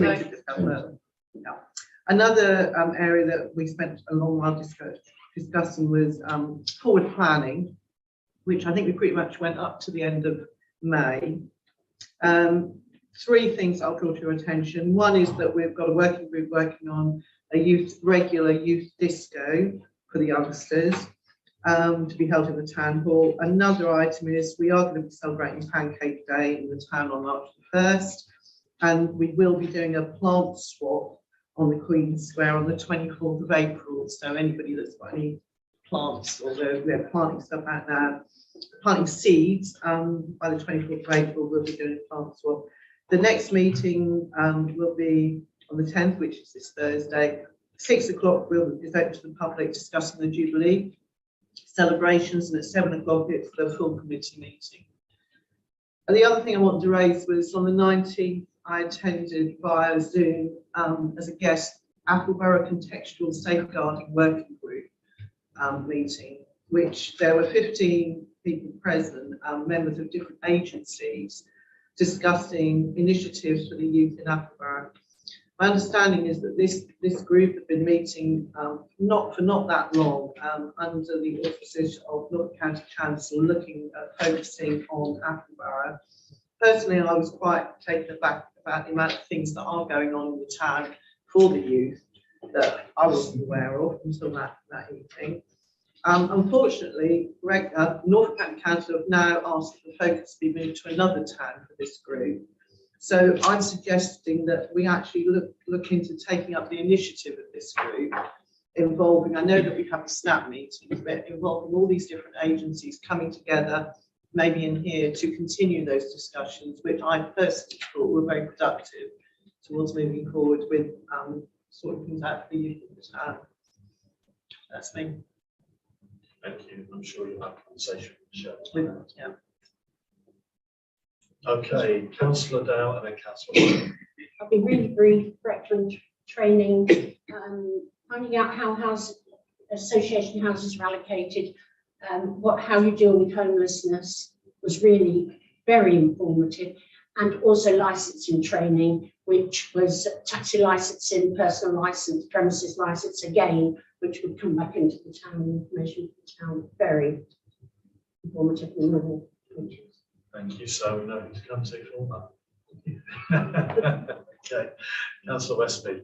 further. Yeah. Another area that we spent a long while discussing was forward planning, which I think we pretty much went up to the end of May. Three things I'll draw to your attention. One is that we've got a working group working on a regular youth disco for the youngsters to be held in the town hall. Another item is we are going to be celebrating Pancake Day in the town on March the 1st, and we will be doing a plant swap on the Queen Square on the 24th of April. So anybody that's got any plants, or they're planting stuff out now, planting seeds, by the 24th of April, we'll be doing a plant swap. The next meeting will be on the 10th, which is this Thursday. 6 o'clock is open to the public discussing the Jubilee celebrations, and at 7 o'clock it's the full committee meeting. And the other thing I wanted to raise was on the 19th, I attended via Zoom as a guest Attleborough Contextual Safeguarding Working Group meeting, which there were 15 people present, members of different agencies, discussing initiatives for the youth in Attleborough. My understanding is that this group had been meeting not that long under the auspices of Norfolk County Council, looking at focusing on Attleborough. Personally, I was quite taken aback about the amount of things that are going on in the town for the youth that I wasn't aware of until that evening. Unfortunately, Norfolk County Council have now asked for the focus to be moved to another town for this group. So I'm suggesting that we actually look into taking up the initiative of this group, involving, I know that we have a snap meeting, but involving all these different agencies coming together, maybe in here, to continue those discussions, which I personally thought were very productive towards moving forward with sorting things out for the youth of the town. That's me. Thank you. I'm sure you'll have a conversation with Michelle. Yeah. Okay, Councillor Dow and then Councillor. I'll be really brief. Breckland training, finding out how association houses are allocated, how you deal with homelessness was really very informative, and also licensing training, which was taxi licensing, personal license, premises license again, which would come back into the town information for the town. Very informative and novel. Thank you. So we know who to come to for that. Okay, Councillor Westby.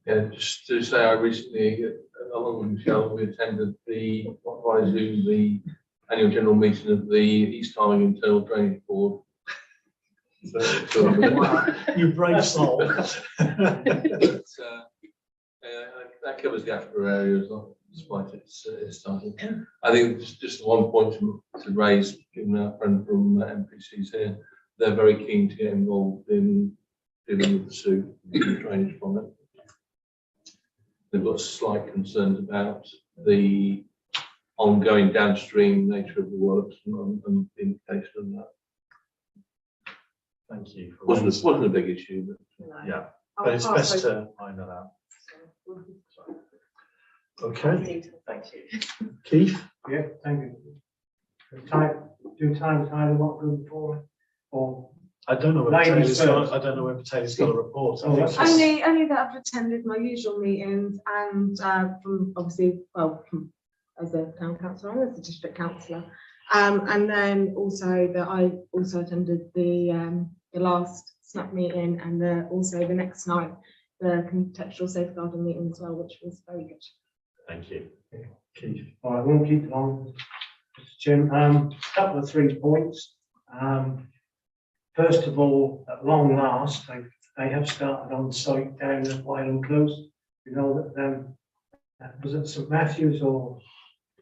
Yeah, just to say, I recently, along with Michelle, we attended via Zoom the annual general meeting of the East Timing Internal Drainage Board. You brave soul. That covers the Attleborough area as well, despite its starting. I think just one point to raise, given our friend from NPCs here, they're very keen to get involved in dealing with the sewer and drainage from it. They've got slight concerns about the ongoing downstream nature of the works and the implication of that. Thank you. Wasn't a big issue, but yeah, but it's best to find that out. Okay, Thank you. Keith. Yeah, thank you. Do times either what room for, or I don't know when Ladies Taylor's first. got. I don't know when Taylor's got a report. I Oh, think that's- it's- Only that I've attended my usual meetings, and from obviously, as a town councillor and as a district councillor, and then also that I also attended the last SNAP meeting, and also the next night the contextual safeguarding meeting as well, which was very good. Thank you, Keith. All right, I won't keep it long. Mr. Chairman, couple of 3 points. First of all, at long last, they have started on site down at Wylam Close. You know that was it St Matthews or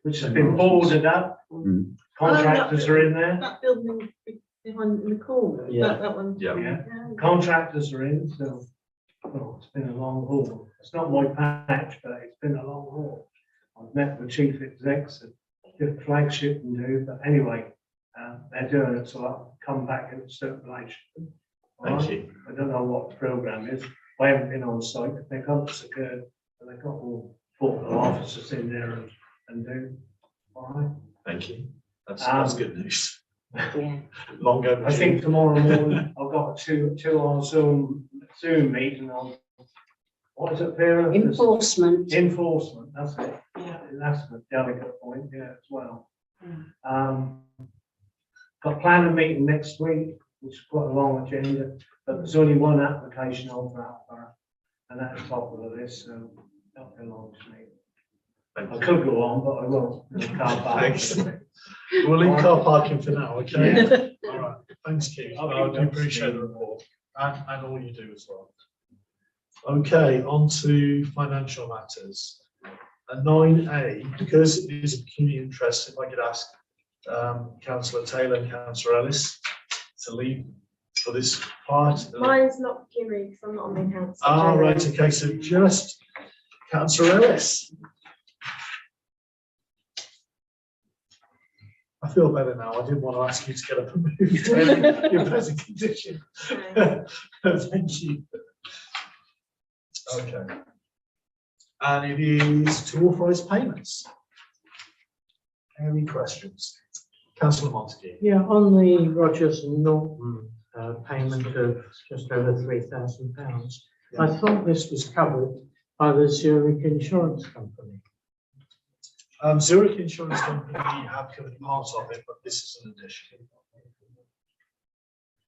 which has been boarded up. Contractors are in there. That building behind in the corner. Yeah. That one. Yeah. Contractors are in, so well, it's been a long haul. It's not my patch, but it's been a long haul. I've met with chief execs at the flagship and do, but anyway, they're doing it, so I'll come back in circulation. Thank you. I don't know what the program is. I haven't been on site. If they come to occurred the So they've got all 4 officers in there and do. All right. Thank you. That's good news. Yeah. Long overdue. I think tomorrow morning I've got a 2-hour Zoom meeting on, what is it, Vera? Enforcement. Enforcement, that's it. That's the delicate point, yeah, as well. Got planned a meeting next week, which is quite a long agenda, but there's only one application on for that borough, and at the top of the list, so don't go long to me. I could go on, but I won't. Car park. Thanks. We'll leave car parking for now, okay? All right, thanks, Keith. I do appreciate the report and all you do as well. Okay, on to financial matters. 9A, because it is of community interest, if I could ask Councillor Taylor and Councillor Ellis to lead for this part. Mine's not Kimmy, because I'm not on the council. Ah, right, okay, so just Councillor Ellis. I feel better now. I didn't want to ask you to get up and move your present condition. Thank you. Okay. And it is to authorise payments. Any questions? Councillor Montague. Yeah, on the Rogers and Norton payment of just over £3,000, I thought this was covered by the Zurich Insurance Company. Zurich Insurance Company have covered part of it, but this is an addition.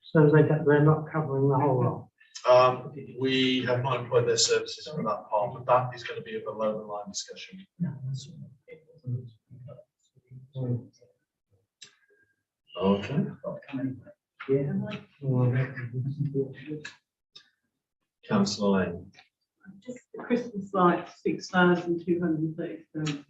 So they're not covering the whole lot. We have not employed their services for that part, but that is going to be a below the line discussion. Okay. Councillor Lane. Just the Christmas lights, 6,237.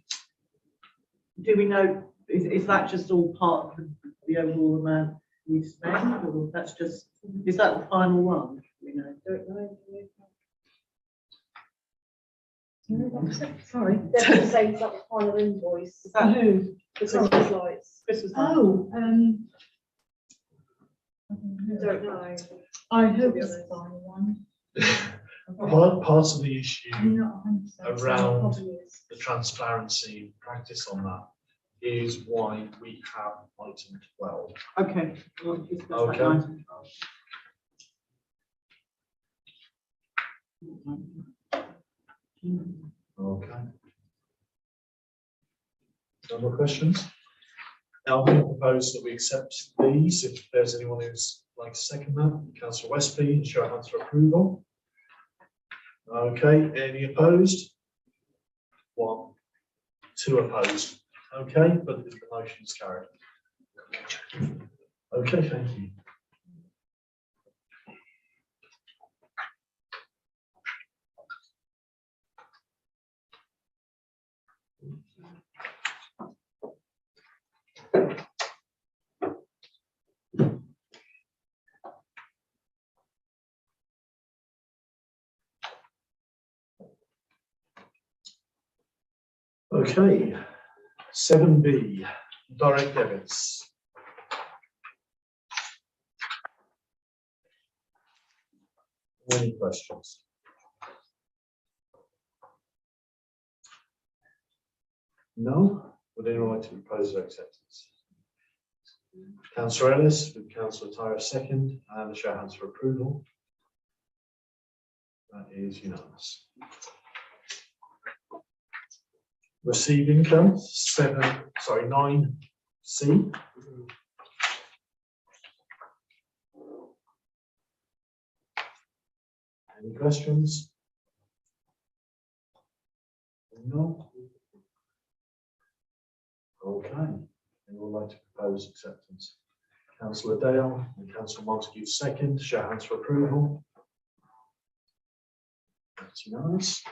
Do we know, is that just all part of the overall amount we spend, or that's just, is that the final one? Do we know? Don't know. Sorry, they're just saying it's like the final invoice. Is that who? The Christmas lights. Christmas lights. Oh, Don't know. I hope it's the final one. Part of the issue I'm not 100% around sure. the transparency practice on that is why we have item 12. Okay. We'll discuss that Okay. item. Okay. No more questions? Now, I'm going to propose that we accept these. If there's anyone who's like to second that, Councillor Westby, show of hands for approval. Okay, any opposed? 1, 2 opposed. Okay, but the motion is carried. Okay, thank you. Okay, 7B, direct debits. Any questions? No? Would anyone like to propose their acceptance? Councillor Ellis, with Councillor Tyra second, and a show of hands for approval. That is unanimous. Receive income, 9C. Any questions? No? Okay. Anyone like to propose acceptance? Councillor Dale and Councillor Montague second, show hands for approval. That's unanimous.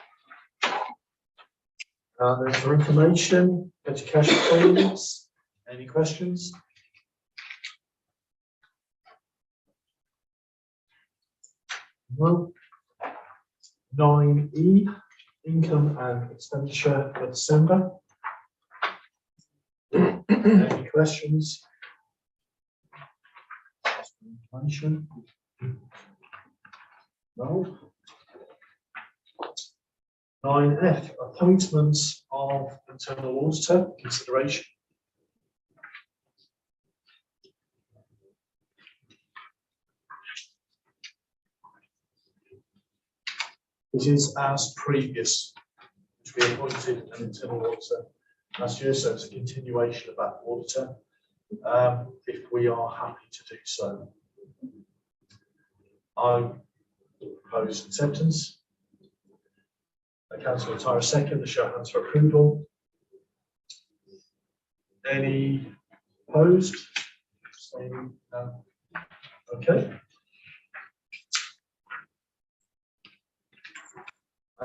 Then for information, petty cash payments. Any questions? No. 9E, income and expenditure for December. Any questions? Information? No. 9F, appointments of internal auditor, consideration. It is as previous, which we appointed an internal auditor last year, so it's a continuation of that auditor, if we are happy to do so. I propose acceptance. Councillor Tyra second, the show of hands for approval. Any opposed? Abstaining? No. Okay.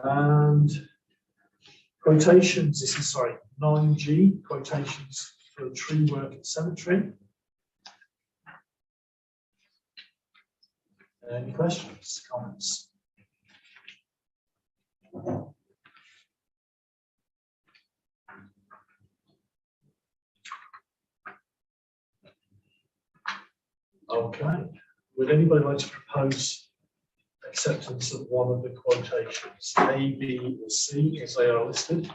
And quotations, this is, sorry, 9G, quotations for tree work at cemetery. Any questions, comments? Okay, would anybody like to propose acceptance of one of the quotations, A, B, or C, as they are listed?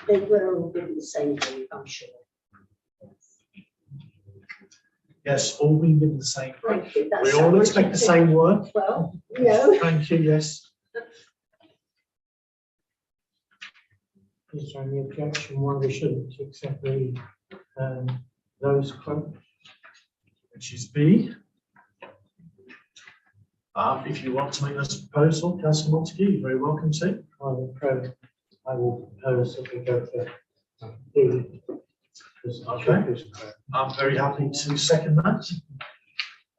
They were all given the same thing, I'm sure. Yes, all being given the same. Thank you. We all expect the same work. Well, no. Thank you, yes. Is there any objection why we shouldn't accept the, those quotes? Which is B. If you want to make this proposal, Councillor Montague, you're very welcome to. I will propose that we go for B. Okay. I'm very happy to second that.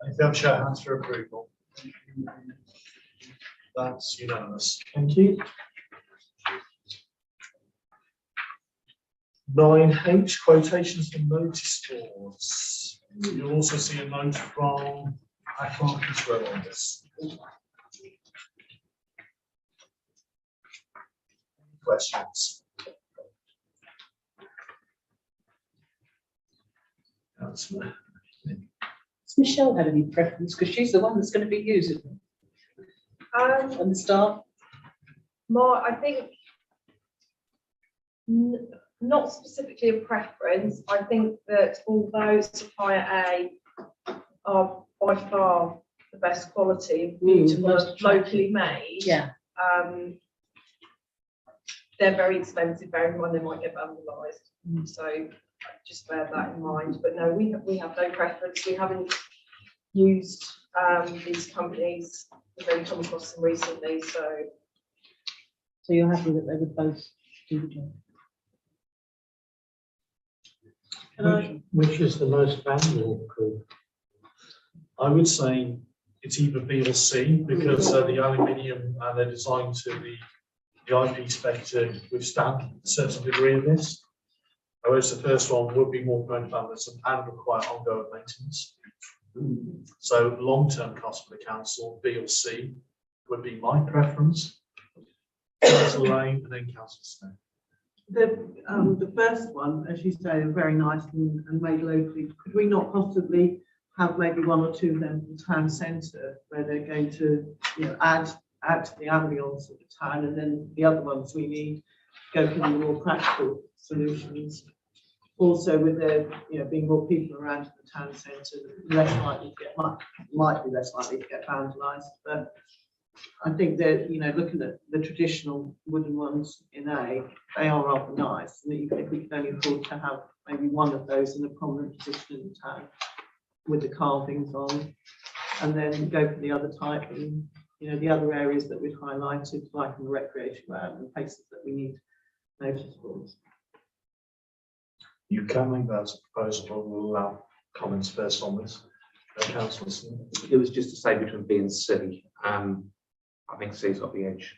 And if you have show of hands for approval. That's unanimous. Thank you. 9H, quotations and notice boards. You'll also see a note from our clerk as well on this. Questions? Councillor. Does Michelle have any preference? Because she's the one that's going to be using them. And the staff? I think not specifically a preference. I think that although supplier A are by far the best quality, beautiful, locally made. Yeah. They're very expensive, bearing in mind they might get vandalised. So just bear that in mind. But no, we have no preference. We haven't used these companies. We've only come across them recently. So you're happy that they would both do the job? Which is the most valuable group? I would say it's either B or C because the aluminium and they're designed to the IP spec to withstand a certain degree of this. Whereas the first one would be more prone to vandalism and require ongoing maintenance. So long-term cost for the council, B or C, would be my preference. Councillor Lane and then Councillor Smith. The first one, as you say, is very nice and made locally. Could we not possibly have maybe one or two of them in the town centre where they're going to, add to the ambience of the town, and then the other ones we need go for the more practical solutions. Also, with there, being more people around the town centre, less likely to get might be less likely to get vandalised. But I think that looking at the traditional wooden ones in A, they are rather nice. And even if we can only afford to have maybe one of those in a prominent position in the town with the carvings on, and then go for the other type and the other areas that we've highlighted, like in the recreation ground and places that we need notice boards. You can make that as a proposal, but we'll allow comments first on this. Councillor Smith. It was just to say between B and C. I think C's got the edge.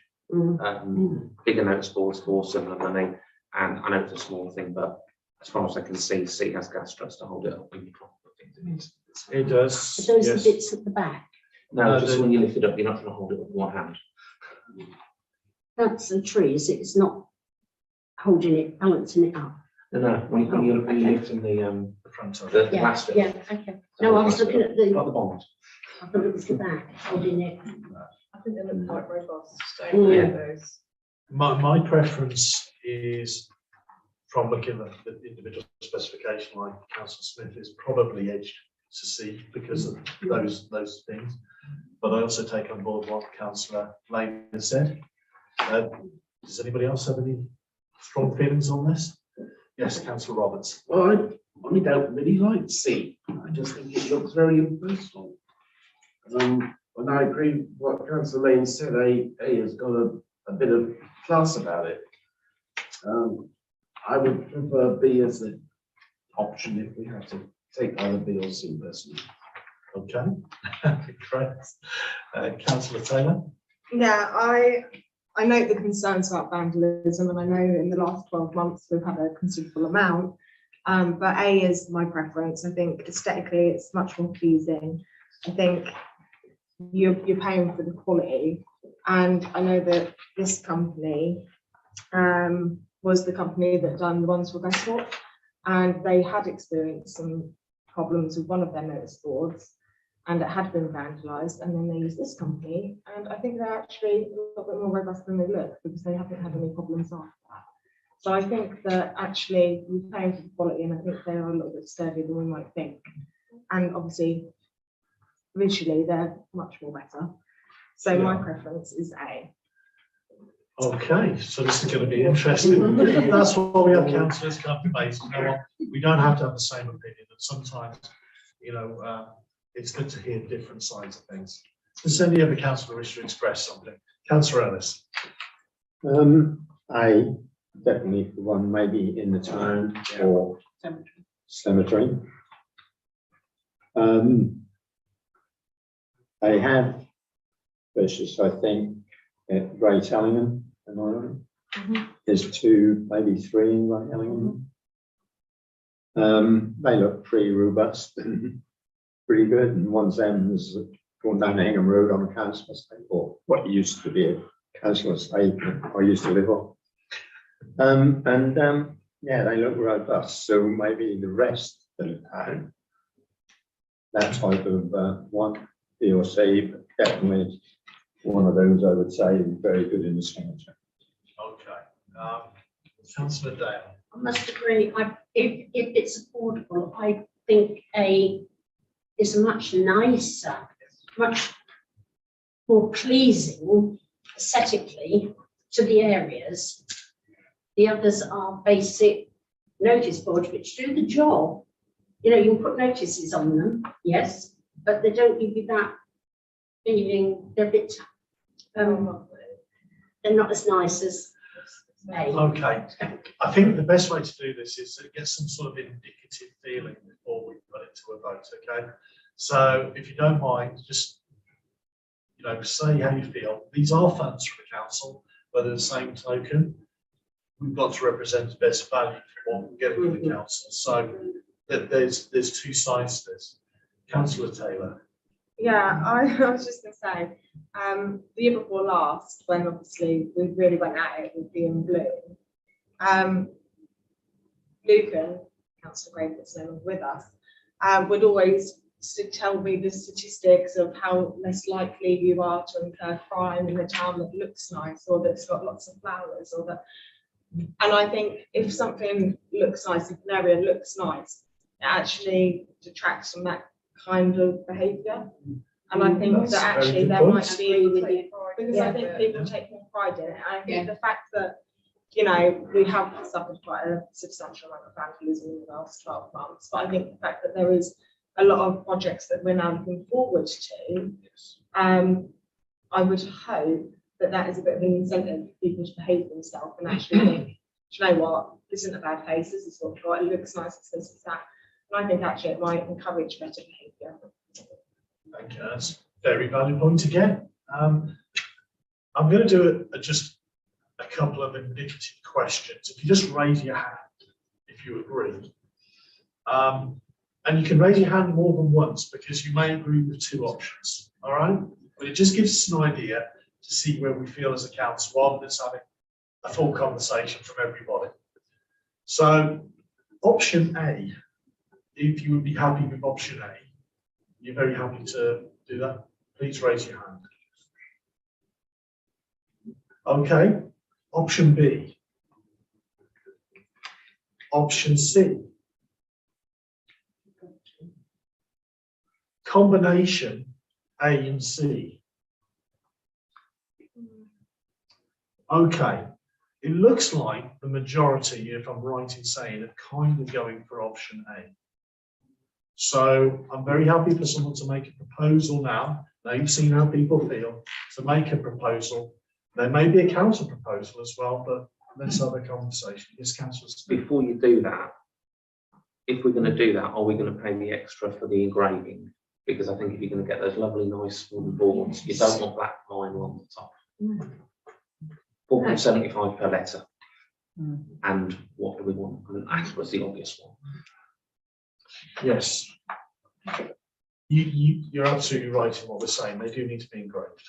Bigger notice boards for similar money, and I know it's a small thing, but as far as I can see, C has gas struts to hold it up when you try to put things in. It does. Are those yes. the bits at the back? No, just when you lift it up, you're not trying to hold it with one hand. That's the tree, is it? It's not holding it, balancing it up. No, when you're lifting the front of The it. Yeah, last bit. yeah, okay. No, I was looking at the, Not the bond. I thought it was the back, holding it. I think they look quite robust, don't Mm. they, those? My preference is, from looking at the individual specification like Councillor Smith, is probably edged to C because of those things. But I also take on board what Councillor Lane has said. Does anybody else have any strong feelings on this? Yes, Councillor Roberts. Well, I don't really like C. I just think it looks very impersonal. And I agree with what Councillor Lane said. A has got a bit of class about it. I would prefer B as an option if we had to take either B or C personally. Okay, great. Councillor Taylor? Yeah, I note the concerns about vandalism, and I know in the last 12 months we've had a considerable amount. But A is my preference. I think aesthetically it's much more pleasing. I think you're paying for the quality, and I know that this company was the company that done the ones for Westport, and they had experienced some problems with one of their notice boards, and it had been vandalised, and then they used this company, and I think they're actually a little bit more robust than they look because they haven't had any problems after that. So I think that actually we're paying for the quality, and I think they are a little bit sturdier than we might think. And obviously, visually, they're much more better. So my preference is A. Okay, so this is going to be interesting. That's why we have councillors come to base. You know what? We don't have to have the same opinion, and sometimes, you know, it's good to hear different sides of things. Does any other councillor wish to express something? Councillor Ellis. I definitely for one maybe in the town or cemetery. They have purchased, I think, at Great Ellingham, am I right? There's two, maybe three in Great Ellingham. They look pretty robust and pretty good, and one of them is going down Hingham Road on a council estate, or what used to be a council estate I used to live on. Yeah, they look robust, so maybe the rest of the town, that type of one, B or C, but definitely one of those I would say is very good in the cemetery. Okay. Councillor Dale. I must agree, if it's affordable, I think A is much nicer, much more pleasing aesthetically to the areas. The others are basic notice boards which do the job. You know, you can put notices on them, yes, but they don't give you that feeling. They're a bit, they're not as nice as A. Okay, I think the best way to do this is to get some sort of indicative feeling before we put it to a vote, okay? So if you don't mind, just, you know, say how you feel. These are funds from the council, but at the same token, we've got to represent the best value for what we're getting from the council. So there's two sides to this. Councillor Taylor. Yeah, I was just going to say, the year before last, when obviously we really went at it with being blue, Lucan, Councillor Grave that's no longer with us, would always tell me the statistics of how less likely you are to incur crime in a town that looks nice or that's got lots of flowers or that. And I think if something looks nice, if an area looks nice, it actually detracts from that kind of behaviour. And I think that actually there might be, because I think people take more pride in it. And I think the fact that, you know, we have suffered quite a substantial amount of vandalism in the last 12 months, but I think the fact that there is a lot of projects that we're now looking forward to, I would hope that that is a bit of an incentive for people to behave themselves and actually think, do you know what, this isn't a bad place, this is what we've got, it looks nice, it's this, it's that. And I think actually it might encourage better behaviour. Thank you, that's a very valid point again. I'm going to do just a couple of indicative questions. If you just raise your hand, if you agree. And you can raise your hand more than once because you may agree with two options, all right? But it just gives us an idea to see where we feel as a council rather than having a full conversation from everybody. So option A, if you would be happy with option A, you're very happy to do that, please raise your hand. Okay, option B. Option C. Combination A and C. Okay, it looks like the majority, if I'm right in saying, are kind of going for option A. So I'm very happy for someone to make a proposal now. Now you've seen how people feel, to make a proposal. There may be a counter proposal as well, but let's have a conversation. Yes, Councillor Smith. Before you do that, if we're going to do that, are we going to pay the extra for the engraving? Because I think if you're going to get those lovely, nice wooden boards, you don't want black vinyl on the top. £4.75 per letter. And what do we want? And that was the obvious one. Yes. You're absolutely right in what we're saying. They do need to be engraved.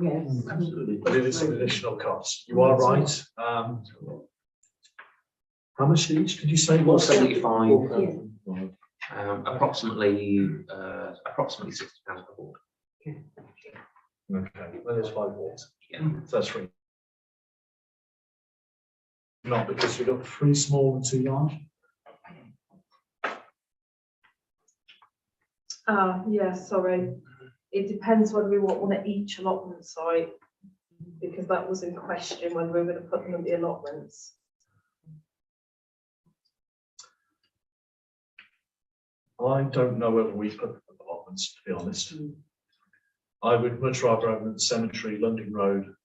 Yes, Absolutely. But it is an additional cost. You are right. How much each did you say? £4.75. Approximately £60 per board. Okay, well, there's 5 boards. Yeah. So that's 3. Not because you've got 3 small and 2 large. Yeah, sorry. It depends whether we want one at each allotment site, because that was in question when we were going to put them in the allotments. I don't know whether we put them in allotments, to be honest. I would much rather have them at the cemetery, London Road,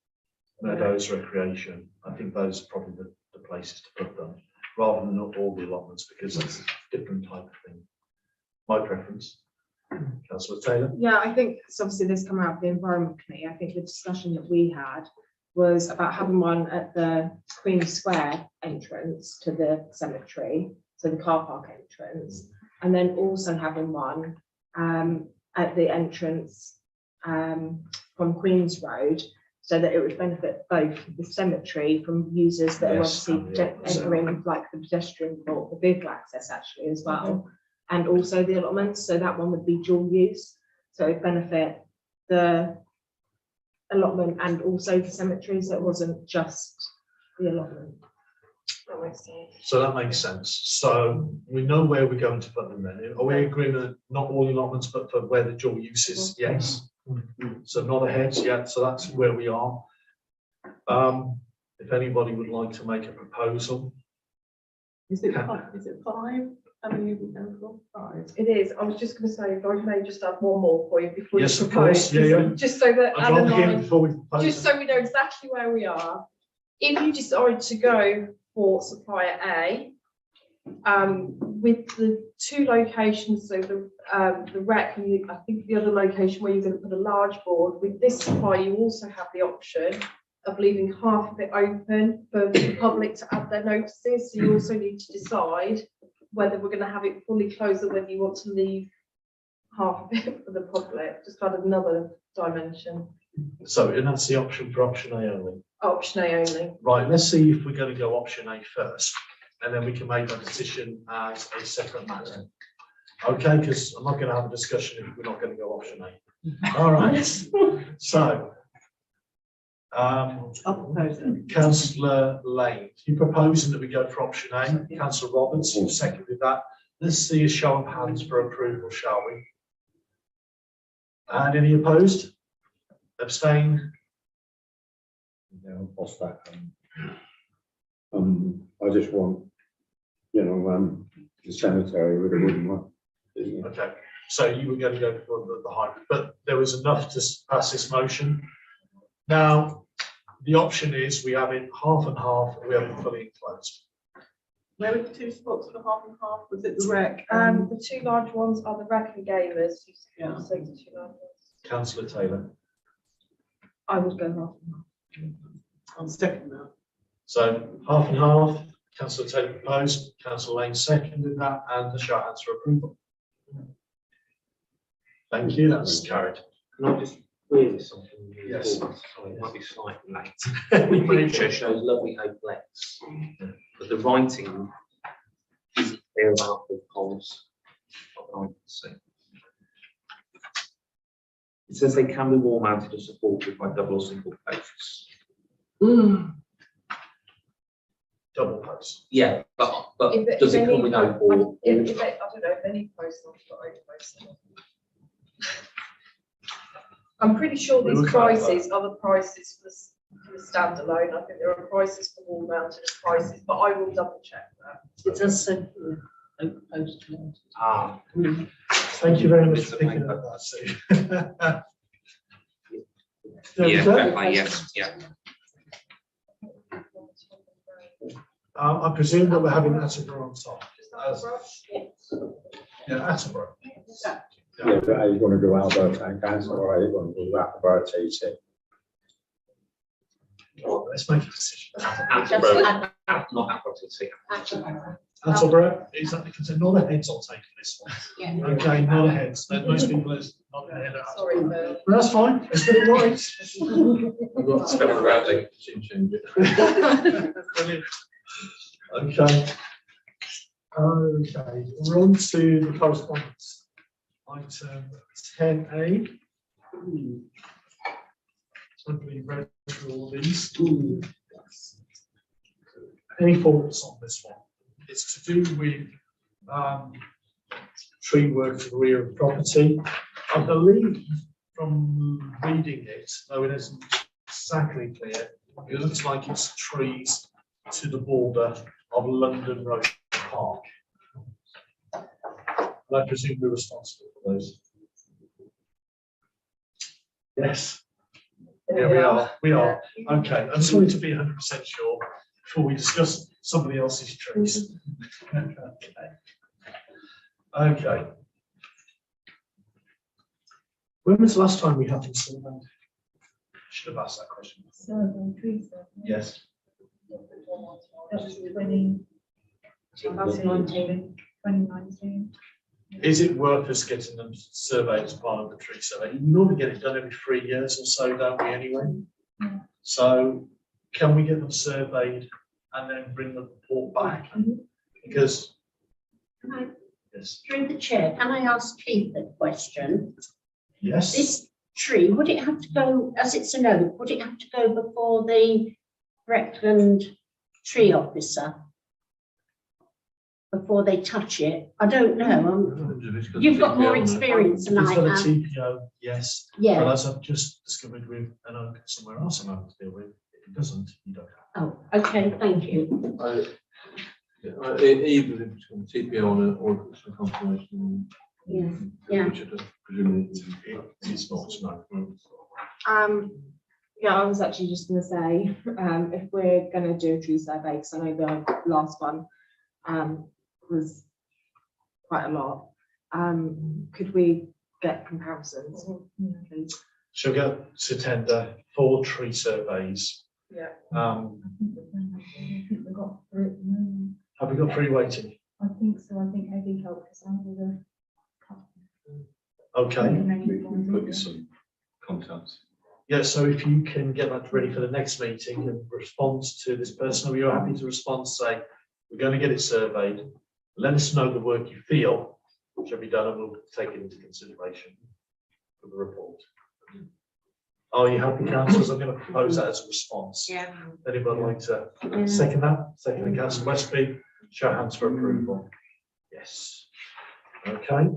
Meadows, Recreation. I think those are probably the places to put them, rather than not all the allotments, because that's a different type of thing. My preference. Councillor Taylor? Yeah, I think it's obviously this come out of the Environment Committee. I think the discussion that we had was about having one at the Queen Square entrance to the cemetery, so the car park entrance, and then also having one at the entrance from Queen's Road, so that it would benefit both the cemetery from users that Yes, are obviously entering like the pedestrian court, the vehicle access actually as well, and also the allotments. So that one would be dual use, so it benefit the allotment and also the cemetery, so it wasn't just the allotment. That makes sense. So that makes sense. So we know where we're going to put them then. Are we agreeing that not all allotments, but for where the dual use is? Yes. So not a heads yet. So that's where we are. If anybody would like to make a proposal. Is it 5? How many have we done for? 5. It is. I was just going to say, if I may just add one more for you before Yes, you of propose. course. Yeah. Just so that I'd Alan rather and hear I- it before we propose. just so we know exactly where we are. If you decide to go for supplier A, with the 2 locations, so the rec and I think the other location where you're going to put a large board, with this supplier you also have the option of leaving half of it open for the public to add their notices. So you also need to decide whether we're going to have it fully closed or whether you want to leave half of it for the public, just add another dimension. So, and that's the option for option A only. Option A only. Right, let's see if we're going to go option A first, and then we can make that decision as a separate matter. Okay, because I'm not going to have a discussion if we're not going to go option A. All right. So, I'll propose it. Councillor Lane, you proposing that we go for option A? Councillor Roberts, you seconded that. Let's see a show of hands for approval, shall we? And any opposed? Abstain? Yeah, what's that? I just want, the cemetery with a wooden one. Okay, so you were going to go for the hybrid, but there was enough to pass this motion. Now, the option is we have it half and half, and we have it fully enclosed. Where were the 2 spots for the half and half? Was it the rec? The 2 large ones are the rec and gamers. Yeah. So the 2 large ones. Councillor Taylor. I would go half and half. I'll second that. So half and half, Councillor Taylor proposed, Councillor Lane seconded that, and the show of hands for approval. Thank you, that's carried. Can I just query something? Yes. Sorry, it might be slightly late. The picture shows lovely oak legs, but the writing isn't clear about the poles. I can see. It says they can be wall mounted or supported by double or single posts. Double post. Yeah, but If does it any- come with no wall? I don't know if any posts have got over posts. I'm pretty sure We these will clarify. prices are the prices for the standalone. I think there are prices for wall mounted prices, but I will double check that. It does say oak post mounted. Ah, Thank you very much for picking up that, Sue. There we yeah, go. definitely, yes, yeah. I presume that we're having Attleborough on top. Yeah, Attleborough. Yeah, but are you going to do Alberta Town Council or are you going to do Attleborough ATC? Well, let's make a decision. Attleborough, not Attleborough. Attleborough, is that because none of the heads will take this one? Yeah. Okay, none of the heads. Most people is not the head. Sorry, Bill. But that's fine. Let's get it right. I've got to spell it around it, change it. Brilliant. Okay. Okay, we're on to the correspondence. Item 10A. Hopefully you've read through all these. Any thoughts on this one? It's to do with tree work to the rear of property. I believe from reading it, though it isn't exactly clear, it looks like it's trees to the border of London Road Park. And I presume we're responsible for those. Yes. Yeah, we are. We are. Okay. I just wanted to be 100% sure before we discuss somebody else's trees. Okay. When was the last time we had this surveyed? Should have asked that question. Yes. That was 2019. Is it worth us getting them surveyed as part of the tree survey? You normally get it done every 3 years or so, don't we, anyway? Yeah. So can we get them surveyed and then bring the report back? Because, Can I, yes, through the chair, can I ask Keith a question? yes, This tree, would it have to go, as it's an oak, would it have to go before the Breckland tree officer? Before they touch it? I don't know. You've got more experience than If I it's got a have. TPO, yes. Yeah. But as I've just discovered with an oak somewhere else I'm having to deal with, if it doesn't, you don't have. Oh, okay, thank you. Either if it's got a TPO on it or if it's a confirmation. Yeah, yeah. Which it does, presumably It's not, no. Yeah, I was actually just gonna say, if we're gonna do a tree survey, because I know the last one was quite a lot, could we get comparisons? Please? She'll go to tender for tree surveys. Yeah. We've got three at the moment. Have we got free waiting? I think so. I think Eddie helped us out with a. Okay. We can put you some contacts. Yeah, so if you can get that ready for the next meeting and respond to this person, or you're happy to respond, say, we're going to get it surveyed. Let us know the work you feel should be done and we'll take it into consideration for the report. Are you happy, councillors? I'm going to propose that as a response. Yeah. Anybody like to second that? Second, councillor Westby. Show of hands for approval. Yes. Okay.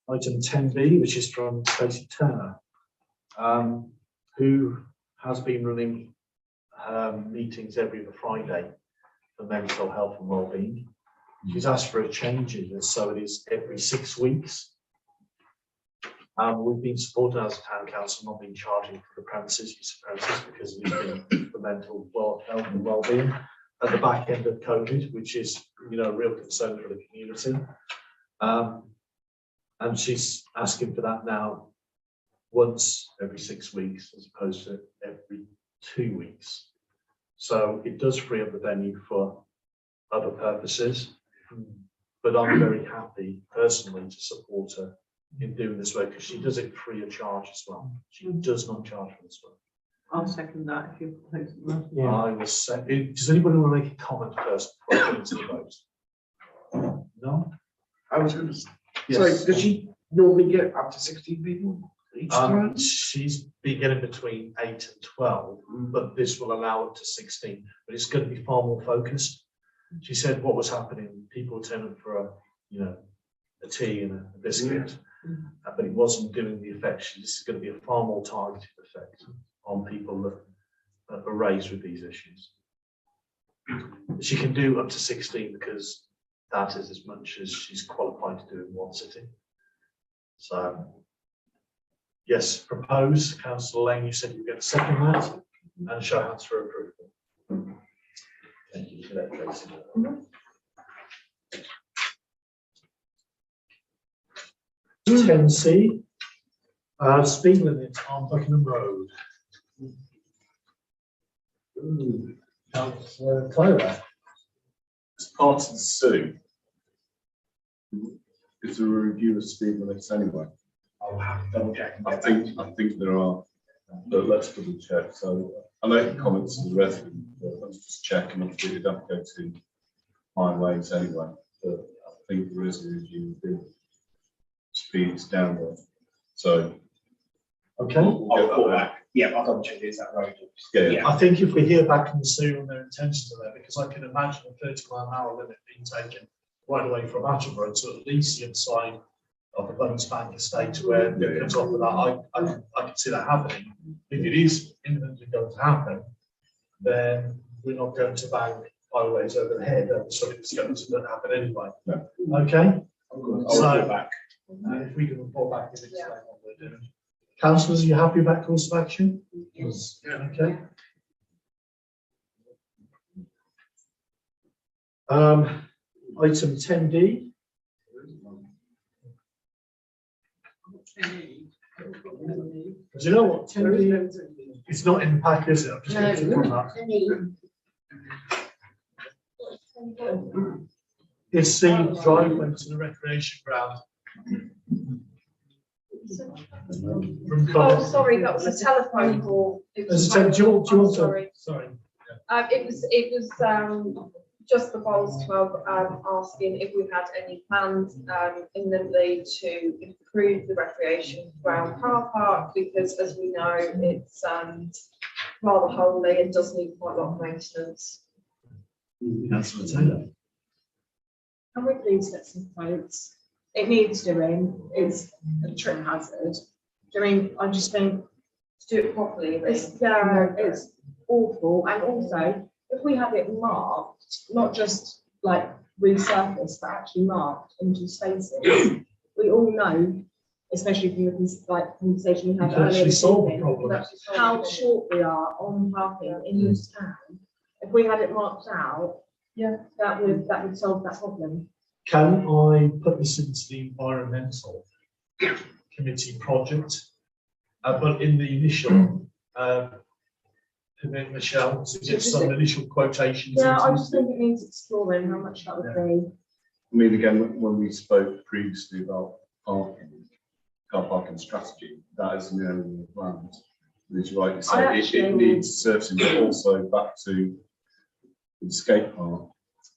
Item 10B, which is from Stacey Turner, who has been running meetings every other Friday for mental health and wellbeing. She's asked for a change in this, so it is every 6 weeks. We've been supported as a town council, not been charging for the premises, because we've been for mental health and wellbeing at the back end of COVID, which is, you know, a real concern for the community. And she's asking for that now once every 6 weeks as opposed to every 2 weeks. So it does free up the venue for other purposes, but I'm very happy personally to support her in doing this work because she does it free of charge as well. She does not charge for this work. I'll second that if you're proposing that. Yeah. I will say, does anybody want to make a comment first before I go into the vote? No? I was going to, so Yes. does she normally get up to 16 people each time? She's been getting between 8 and 12, but this will allow up to 16, but it's going to be far more focused. She said what was happening, people were turning for a tea and a biscuit, but it wasn't doing the effect. This is going to be a far more targeted effect on people that are raised with these issues. She can do up to 16 because that is as much as she's qualified to do in one sitting. So, yes, propose, Councillor Lane, you said you were going to second that, and show hands for approval. Thank you for that, Tracy. 10C, speed limit on Buckingham Road. Councillor Tyler. As part of the Sue, is there a review of speed limits anyway? I'll have to double check. I think there are, but let's double check. So I know the comments of the resident, but let's just check, and obviously you'd have to go to highways anyway. But I think there is a review of the speeds down there. So Okay. we'll get I'll call that back. Yeah, I'll double check it's that road. Yeah. I think if we hear back from the Sue on their intentions of that, because I can imagine a 30-mile-an-hour limit being taken right away from Attleborough to at least the other side of the Bunnings Bank estate where it comes off of that. I can see that happening. If it is imminently going to happen, then we're not going to bang highways over the head of something that's going to happen anyway. No. Okay? I'll call So, back. if we can report back and explain what we're doing. Councillors, are you happy with that course of action? Yes. Okay. Item 10D. Do you know what 10D? It's not in the pack, is it? I'm just going to put that. It's the driveway to the recreation ground. From Oh, sorry, that was a telephone call. It was As I said, do you want to? sorry. Sorry. It was just the Bowles Club asking if we had any plans imminently to improve the recreation ground car park, because as we know, it's rather homely and does need quite a lot of maintenance. Councillor Taylor. Can we please get some quotes? It needs doing, it's a trip hazard. I just think To do it properly, it's awful, and also, if we have it marked, not just like resurfaced, but actually marked into spaces, we all know, especially from the conversation we had You can earlier actually this solve the evening, problem. how short we are on parking in this town. If we had it marked out, that would solve that problem. Can I put this into the environmental committee project? But in the initial, Michelle, to give some initial quotations. Yeah, I just think it needs exploring how much that would be. I mean, again, when we spoke previously about parking, car parking strategy, that is an area of the plans. As you rightly say, it needs servicing, but also back to the skate park.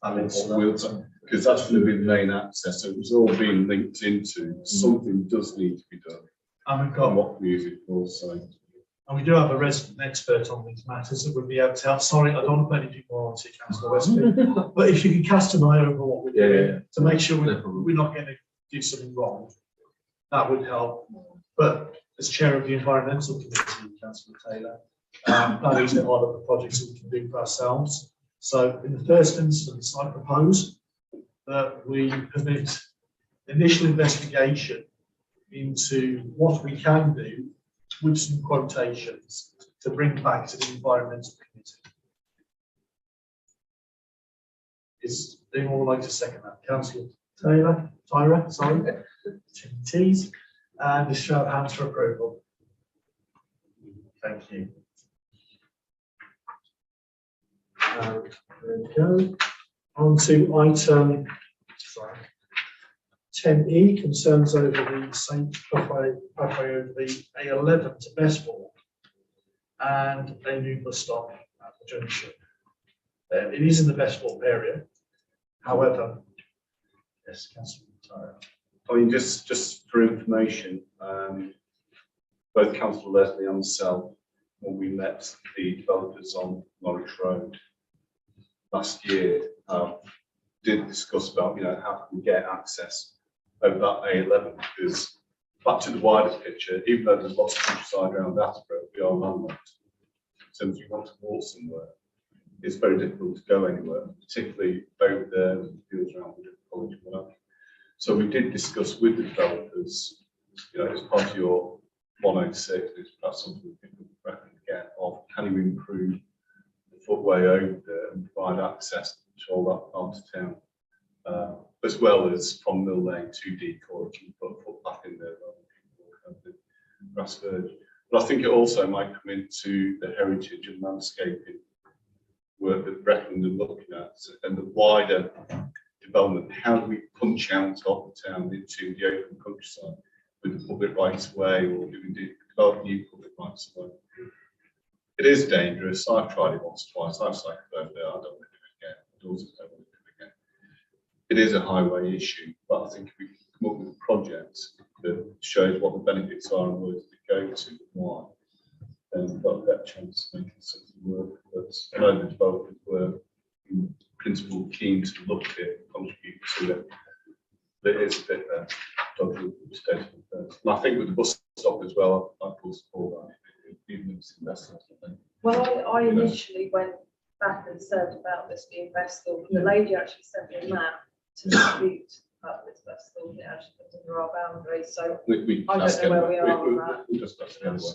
Because that's going to be the main access, so it was all being linked into, something does need to be done. And we've got what music also. And we do have a resident expert on these matters that would be able to help. Sorry, I don't want to put anything more on to Councillor Westby, but if you could cast an eye over what we're doing to make sure we're not going to do something wrong, that would help. But as chair of the environmental committee, Councillor Taylor, that is one of the projects that we can do for ourselves. So in the first instance, I propose that we permit initial investigation into what we can do with some quotations to bring back to the environmental committee. Is anyone would like to second that? Councillor Tyra, sorry, T's, and a show of hands for approval. Thank you. There we go. On to item 10E, concerns over the St. Pathway over the A11 to Bestbourne. and a new bus stop at the junction. It is in the Bestthorpe area. However, yes, Councillor Tyler. I mean, just for information, both Councillor Leslie and myself, when we met the developers on Norwich Road last year, did discuss about, how can we get access over that A11, because back to the wider picture, even though there's lots of countryside around Attleborough, we are landlocked. So if you want to walk somewhere, it's very difficult to go anywhere, particularly over there with the fields around the college and whatever. So we did discuss with the developers, as part of your 106, it's perhaps something we think we could get of can you improve the footway over there and provide access to all that part of town, as well as from Mill Lane to Decoy, you can put a footpath in there rather than people walk over the grass verge. But I think it also might come into the heritage and landscaping work that Breckland are looking at, and the wider development. How do we punch out of the town into the open countryside with the public rights of way, or do we develop new public rights of way? It is dangerous. I've tried it once or twice. I've cycled over there. I don't want to do it again. My daughters don't want to do it again. It is a highway issue, but I think if we come up with a project that shows what the benefits are and where to go to and why, then we've got a better chance of making something work. But I know the developers were in principle keen to look at it, contribute to it. But it is a bit dodgy state of affairs. And I think with the bus stop as well, I full support that, even if it's invested. Well, I initially went back and said about this being Bestthorpe, and the lady actually sent me a map to dispute about this Bestthorpe, and it actually comes under our boundaries, so I don't know where we are on that. We just got to anyway.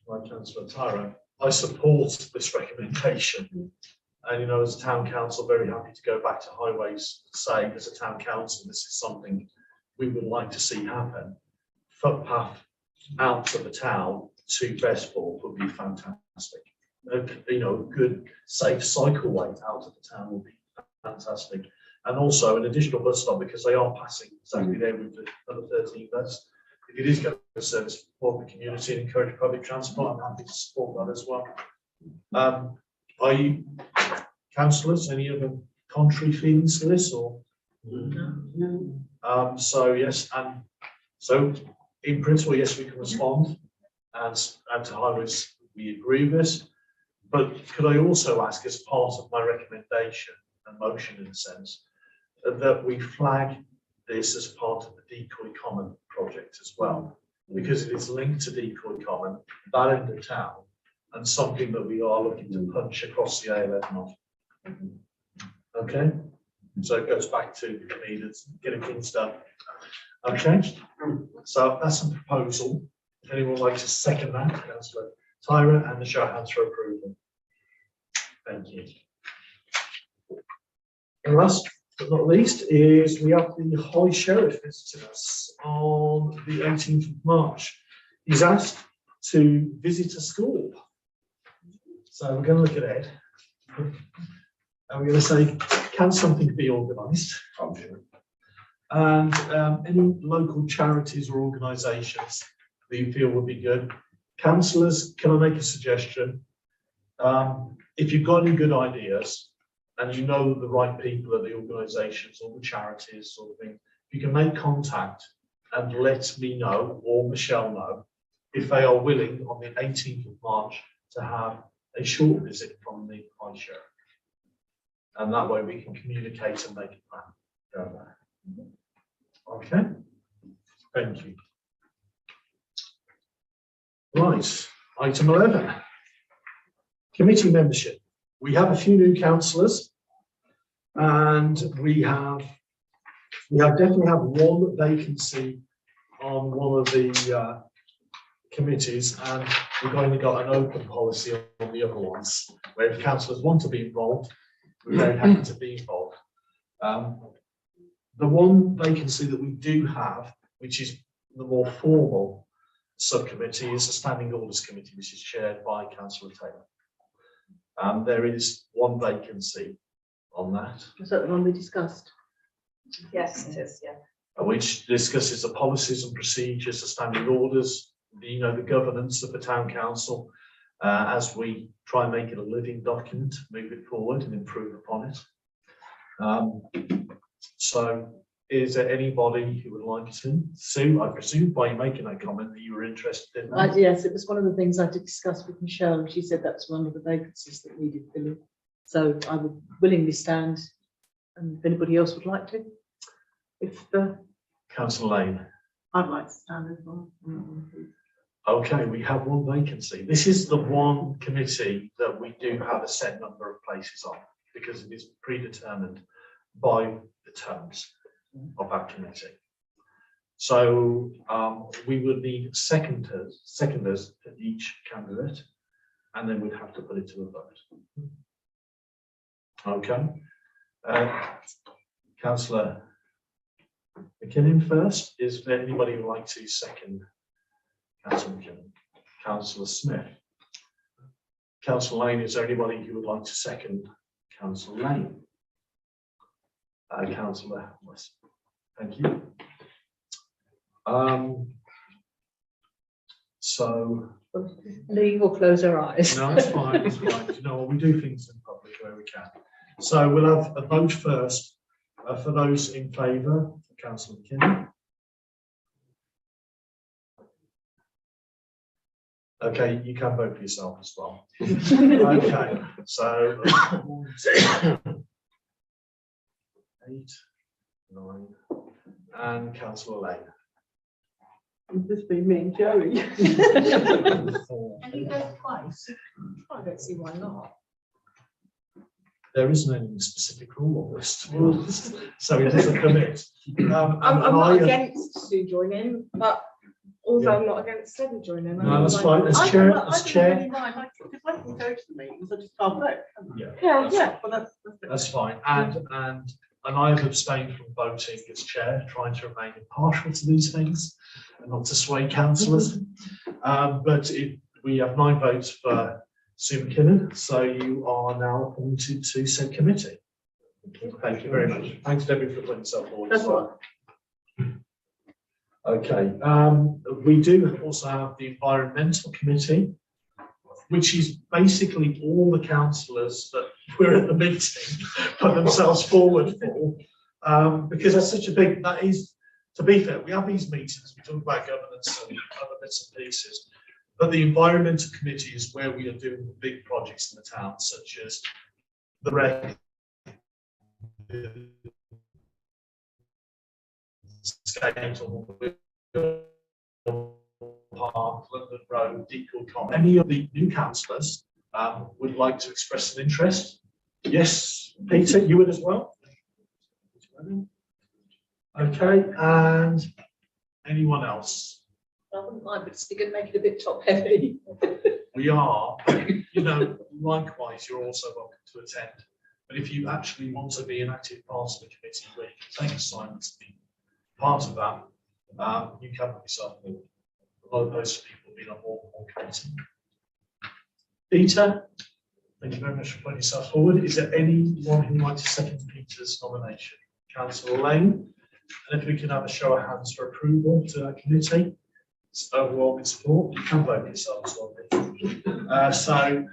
Like Councillor Tyra, I support this recommendation. And, as a town council, very happy to go back to highways, saying as a town council, this is something we would like to see happen. Footpath out of the town to Bestthorpe would be fantastic. A good, safe cycleway out of the town would be fantastic. And also an additional bus stop, because they are passing exactly there with the number 13 bus. If it is going to service for the community and encourage public transport, I'm happy to support that as well. Are you, councillors, any other contrary feelings to this, or? No. So yes, and so in principle, yes, we can respond, and to highways, we agree with this. But could I also ask, as part of my recommendation and motion in a sense, that we flag this as part of the Decoy Common project as well, because it is linked to Decoy Common, that end of town, and something that we are looking to punch across the A11 off. Okay, so it goes back to me that's getting things done. Okay, so that's a proposal. If anyone would like to second that, Councillor Tyra, and the show of hands for approval. Thank you. And last but not least is we have the High Sheriff visiting us on the 18th of March. He's asked to visit a school. So we're going to look at Ed. And we're going to say, can something be organised? I'm sure. And any local charities or organisations that you feel would be good. Councillors, can I make a suggestion? If you've got any good ideas and you know the right people at the organisations or the charities sort of thing, you can make contact and let me know or Michelle know if they are willing on the 18th of March to have a short visit from the High Sheriff. And that way we can communicate and make a plan. Go there. Okay, thank you. Right, item 11. Committee membership. We have a few new councillors, and we definitely have one vacancy on one of the committees, and we've only got an open policy on the other ones, where if councillors want to be involved, we're very happy to be involved. The one vacancy that we do have, which is the more formal subcommittee, is the Standing Orders Committee, which is chaired by Councillor Taylor. There is one vacancy on that. Is that the one we discussed? Yes, it is, yeah. Which discusses the policies and procedures, the standing orders the governance of the town council as we try and make it a living document, move it forward and improve upon it. So is there anybody who would like to? Sue, I presume by making that comment that you were interested in that. Yes, it was one of the things I did discuss with Michelle, and she said that's one of the vacancies that needed filling. So I would willingly stand, and if anybody else would like to. Councillor Lane. I'd like to stand as well. Okay, we have one vacancy. This is the one committee that we do have a set number of places on because it is predetermined by the terms of that committee. So we would need seconders for each candidate, and then we'd have to put it to a vote. Okay. Councillor McKinnon first. Is there anybody who would like to second Councillor McKinnon? Councillor Smith. Councillor Lane, is there anybody who would like to second Councillor Lane? Councillor West. Thank you. So Leave or close our eyes. no, that's fine. That's fine. You know, we do things in public where we can. So we'll have a vote first for those in favour. Councillor McKinnon. Okay, you can vote for yourself as well. Okay, so 8, 9, and Councillor Lane. It'd just be me and Joey. Can you go twice? I don't see why not. There isn't any specific rule on this, to be honest, so it doesn't commit. I'm not against Sue joining, but also I'm not against Debbie joining. No, that's fine. As chair, as chair. Really mind. I can go to the meetings, I just can't vote. Yeah. But that's fine. And I have abstained from voting as chair, trying to remain impartial to these things and not to sway councillors. But we have 9 votes for Sue McKinnon, so you are now appointed to said committee. Thank you very much. Thanks, Debbie, for putting yourself forward as well. Okay, we do also have the environmental committee, which is basically all the councillors that were at the meeting put themselves forward for, because that's such a big, that is, to be fair, we have these meetings, we talk about governance and other bits and pieces, but the environmental committee is where we are doing the big projects in the town, such as the rec, Park, London Road, Deacon's Common. Any of the new councillors would like to express an interest? Yes, Peter, you would as well? Okay, and anyone else? I wouldn't mind, but it's going to make it a bit top heavy. We are, you know, likewise, you're also welcome to attend. But if you actually want to be an active part of the committee where you can take assignments to be part of that, you can put yourself in. A lot of those people being on more committee. Peter, thank you very much for putting yourself forward. Is there anyone who would like to second Peter's nomination? Councillor Lane, and if we can have a show of hands for approval to that committee. It's overwhelming support. You can vote yourself as well. So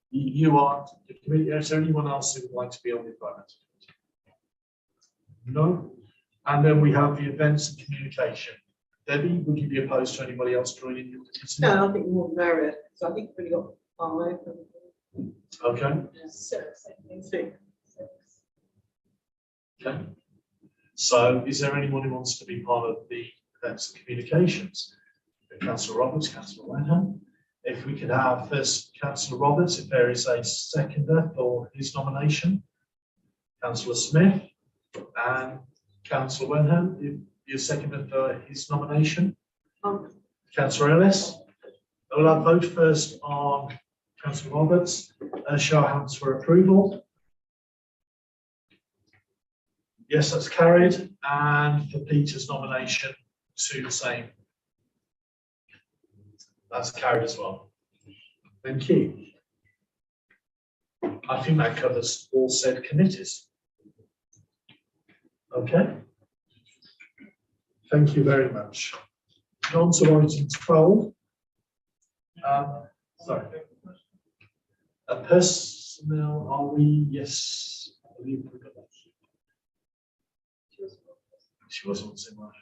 you are the committee. Is there anyone else who would like to be on the environmental committee? No. And then we have the events and communication. Debbie, would you be opposed to anybody else joining your committee? no, I think more than merit. So I think we've only got 5. Okay. 6. Okay. So is there anyone who wants to be part of the events and communications? Councillor Roberts, Councillor Wenham. If we could have first Councillor Roberts, if there is a seconder for his nomination. Councillor Smith and Councillor Wenham, if you're seconder for his nomination. Councillor Ellis. I will vote first on Councillor Roberts. Show of hands for approval. Yes, that's carried. And for Peter's nomination, to the same. That's carried as well. Thank you. I think that covers all said committees. Okay. Thank you very much. On to item 12, Sorry. Personnel, are we? Yes. I believe we got that. She wasn't so much.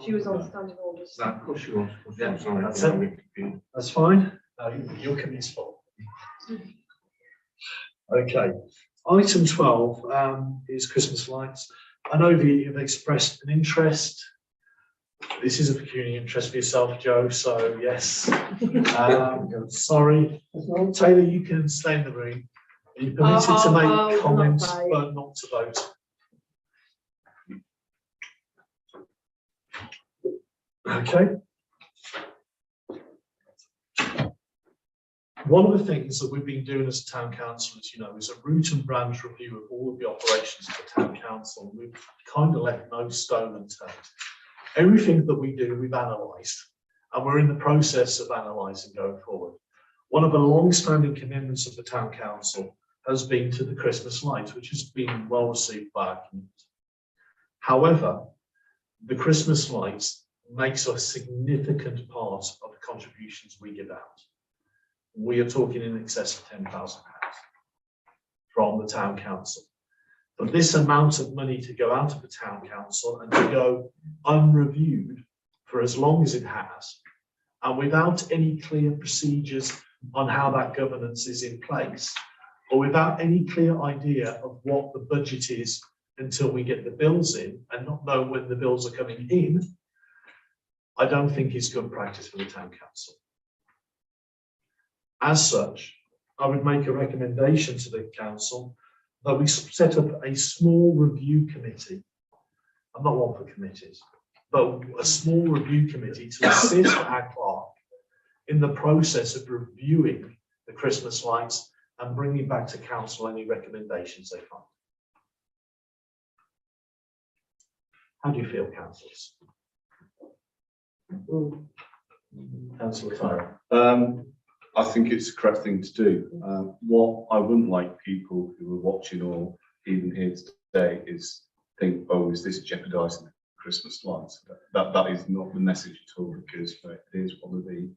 She was on standing orders. Of course you want. Yeah, sorry, That's it. That's fine. Your committee's full. Okay. Item 12 is Christmas lights. I know you've expressed an interest. This is a pecuniary interest for yourself, Joe, so yes. Sorry. Taylor, you can stay in the room. You're permitted to make comments, but not to vote. Okay. One of the things that we've been doing as a town council, as you know, is a root and branch review of all of the operations of the town council. We've kind of left no stone unturned. Everything that we do, we've analysed, and we're in the process of analysing going forward. One of the long-standing commitments of the town council has been to the Christmas lights, which has been well received by our community. However, the Christmas lights makes a significant part of the contributions we give out. We are talking in excess of £10,000 from the town council. But this amount of money to go out of the town council and to go unreviewed for as long as it has, and without any clear procedures on how that governance is in place, or without any clear idea of what the budget is until we get the bills in and not know when the bills are coming in, I don't think it's good practice for the town council. As such, I would make a recommendation to the council that we set up a small review committee. I'm not one for committees, but a small review committee to assist our clerk in the process of reviewing the Christmas lights and bringing back to council any recommendations they find. How do you feel, councillors? Councillor Tyler. I think it's the correct thing to do. What I wouldn't like people who are watching or even here today is think, oh, is this jeopardising Christmas lights? That is not the message at all, because it is one of the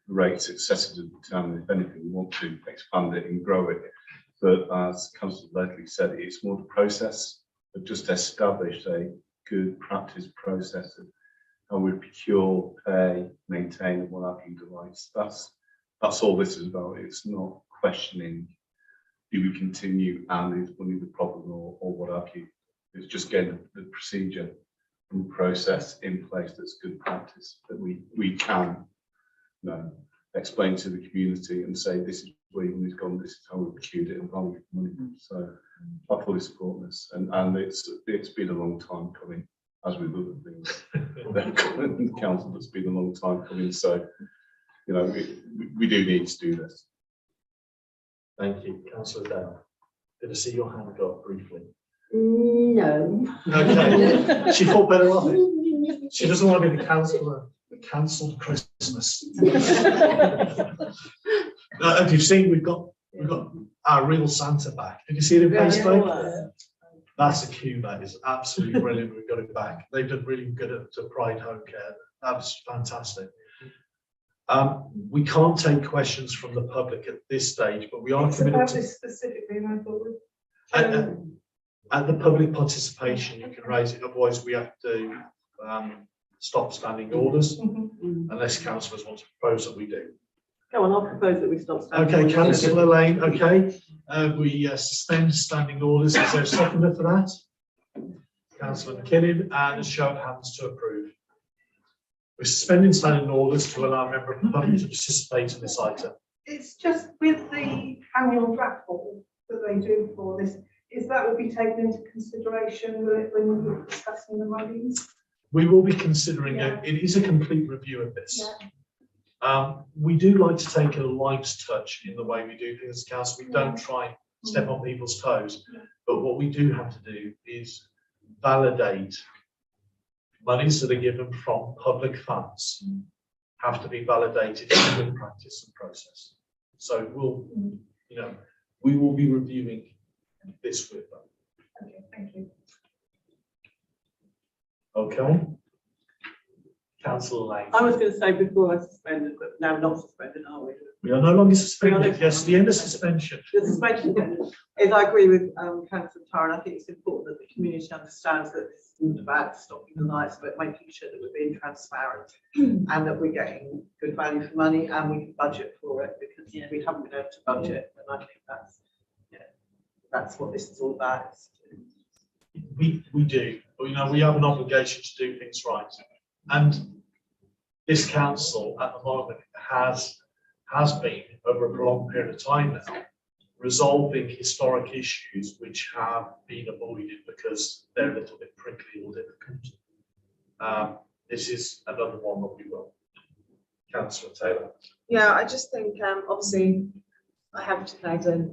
rates accessible to the town. If anything, we want to expand it and grow it. But as Councillor Ledley said, it's more the process of just establish a good practice process of how we procure, pay, maintain, and what have you, the lights. That's all this is about. It's not questioning, do we continue and is money the problem or what have you. It's just getting the procedure and process in place that's good practice that we can explain to the community and say, this is where your money's gone, this is how we procured it and value money. So I fully support this, and it's been a long time coming, as with other things. The council, it's been a long time coming, so we do need to do this. Thank you, Councillor Dale. Did I see your hand go up briefly? No. Okay, she thought better of it. She doesn't want to be the councillor that cancelled Christmas. Have you seen we've got our real Santa back? Did you see it in Facebook? That's a queue, that is absolutely brilliant. We've got it back. They've done really good at Pride Home Care. That's fantastic. We can't take questions from the public at this stage, but we are committed to specifically, and I thought at the public participation, you can raise it. Otherwise, we have to stop standing orders unless councillors want to propose that we do. Go on, I'll propose that we stop standing Okay, orders. Councillor Lane. Okay, we suspend standing orders. Is there a seconder for that? Councillor McKinnon, and a show of hands to approve. We're suspending standing orders to allow a member of the public to participate in this item. It's just with the annual raffle that they do for this, is that will be taken into consideration when we're discussing the monies? We will be considering it. It is a complete review of this. We do like to take a light touch in the way we do things as council. We don't try and step on people's toes, but what we do have to do is validate monies that are given from public funds have to be validated in good practice and process. So we will be reviewing this with them. Okay, thank you. Okay. Councillor Lane. I was going to say before I suspended, but now not suspended, are we? We are no longer suspended. Yes, the end of suspension. The suspension is, I agree with Councillor Tara, and I think it's important that the community understands that this isn't about stopping the lights, but making sure that we're being transparent and that we're getting good value for money and we can budget for it, because we haven't been able to budget, and I think that's what this is all about. We do. You know, we have an obligation to do things right, and this council at the moment has been, over a prolonged period of time now, resolving historic issues which have been avoided because they're a little bit prickly or difficult. This is another one that we will. Councillor Taylor. Yeah, I just think, obviously, I have declared a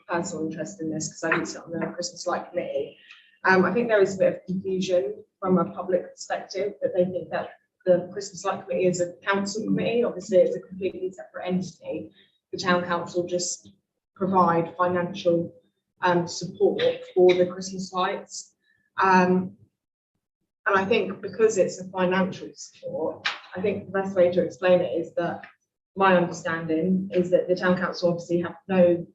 personal interest in this because I did sit on the Christmas Light Committee. I think there is a bit of confusion from a public perspective that they think that the Christmas Light Committee is a council committee. Obviously, it's a completely separate entity. The town council just provide financial support for the Christmas lights. And I think because it's a financial support, I think the best way to explain it is that my understanding is that the town council obviously have no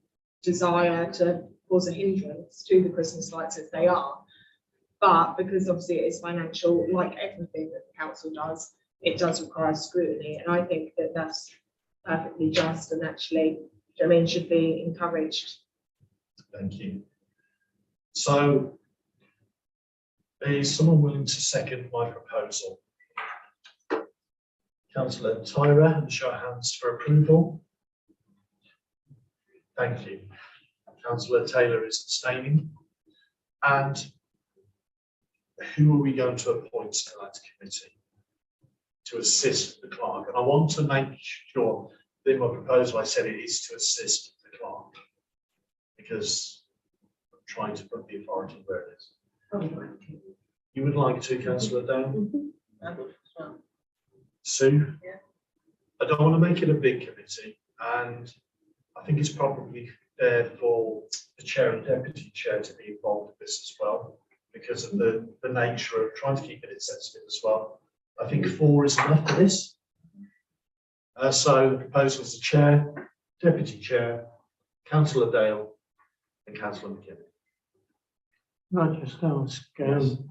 desire to cause a hindrance to the Christmas lights as they are. But because obviously it is financial, like everything that the council does, it does require scrutiny. And I think that that's perfectly just and actually, I mean, should be encouraged. Thank you. So, is someone willing to second my proposal? Councillor Tyra, and show of hands for approval. Thank you. Councillor Taylor is abstaining. And who are we going to appoint to that committee to assist the clerk? And I want to make sure that in my proposal I said it is to assist the clerk, because I'm trying to put the authority where it is. You would like to, Councillor Down? Sue? Yeah. I don't want to make it a big committee, and I think it's probably fair for the chair and deputy chair to be involved in this as well, because of the nature of trying to keep it sensitive as well. I think 4 is enough for this. So the proposal is the chair, deputy chair, Councillor Dale, and Councillor McKinney. Can I just ask,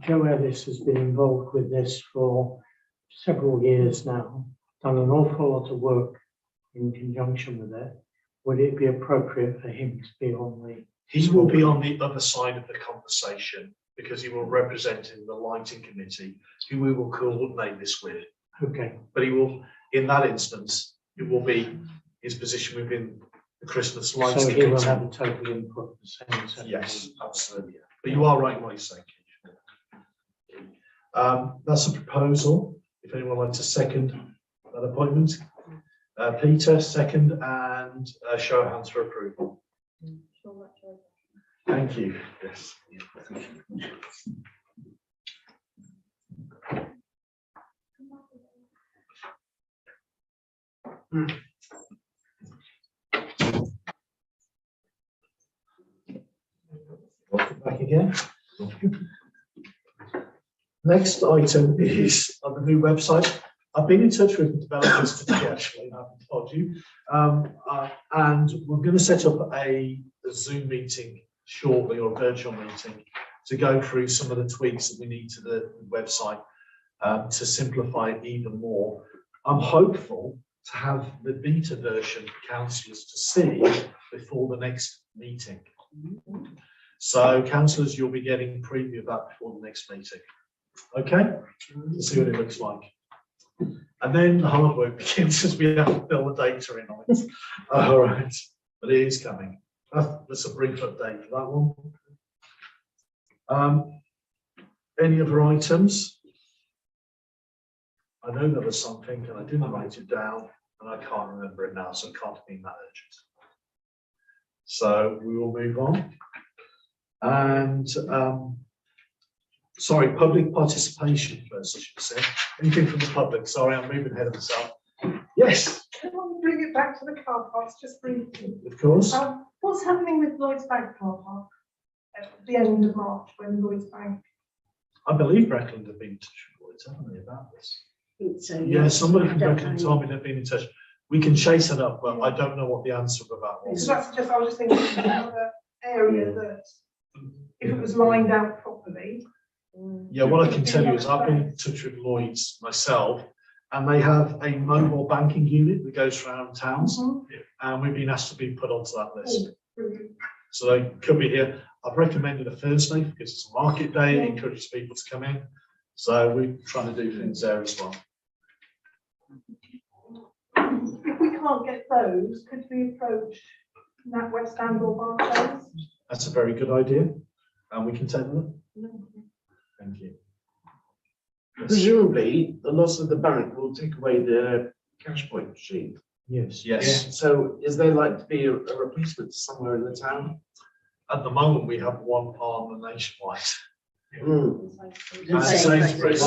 Joe Ellis has been involved with this for several years now, done an awful lot of work in conjunction with it. Would it be appropriate for him to be on the? He will be on the other side of the conversation because he will represent in the lighting committee, who we will coordinate this with. Okay. But he will, in that instance, it will be his position within the Christmas lights So committee. he will have a total input the same. Yes, absolutely. But you are right in what you're saying, Keith. That's a proposal. If anyone would like to second that appointment. Peter, second, and show of hands for approval. Thank you. Yes. Welcome back again. Next item is on the new website. I've been in touch with the developers today, actually, I haven't told you. And we're going to set up a Zoom meeting shortly, or a virtual meeting, to go through some of the tweaks that we need to the website to simplify it even more. I'm hopeful to have the beta version for councillors to see before the next meeting. So councillors, you'll be getting a preview of that before the next meeting. Okay, let's see what it looks like. And then the hard work begins as we have to fill the data in on it. All right, but it is coming. That's a brief update for that one. Any other items? I know there was something and I didn't write it down and I can't remember it now, so it can't be that urgent. So we will move on. And sorry, public participation first, I should say. Anything from the public? Sorry, I'm moving ahead of myself. Yes. Can I bring it back to the car parks just briefly? Of course. What's happening with Lloyd's Bank car park at the end of March when Lloyd's Bank? I believe Breckland have been in touch with Lloyds, haven't they, about this? think so. Yeah, somebody from I don't Brecon know. told me they've been in touch. We can chase it up, but I don't know what the answer of that Because was. that's just, I was just thinking of another area that, if it was lined out properly. Yeah, what I can tell you is I've been in touch with Lloyd's myself, and they have a mobile banking unit that goes around towns, and we've been asked to be put onto that list. So they could be here. I've recommended a Thursday because it's a market day, it encourages people to come in. So we're trying to do things there as well. If we can't get those, could we approach that West End or Barclays? That's a very good idea, and we can take them. Thank you. Presumably, the loss of the bank will take away the cash point machine. Yes. Yes. So is there like to be a replacement somewhere in the town? At the moment, we have one partner nationwide. One at Sainsbury's.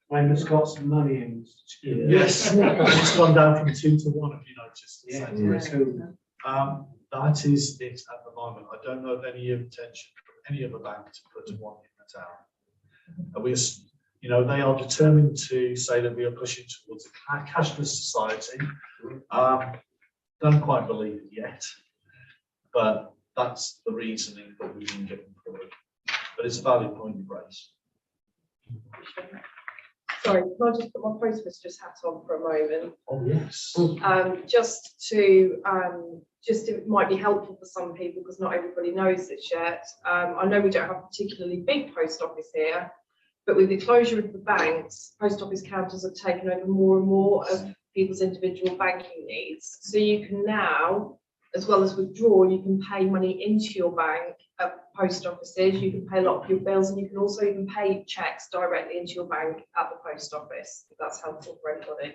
When it's got some money in. Yes, it's gone down from 2 to 1, if you noticed. Yeah. That is it at the moment. I don't know of any intention from any other bank to put one in the town. And you know, they are determined to say that we are pushing towards a cashless society. Don't quite believe it yet, but that's the reasoning that we've been given for it. But it's a valid point you raise. Sorry, can I just put my postmistress hat on for a moment? Oh, yes. Just it might be helpful for some people because not everybody knows this yet. I know we don't have a particularly big post office here, but with the closure of the banks, post office counters have taken over more and more of people's individual banking needs. So you can now, as well as withdraw, you can pay money into your bank at post offices, you can pay a lot of your bills, and you can also even pay checks directly into your bank at the post office, if that's helpful for anybody.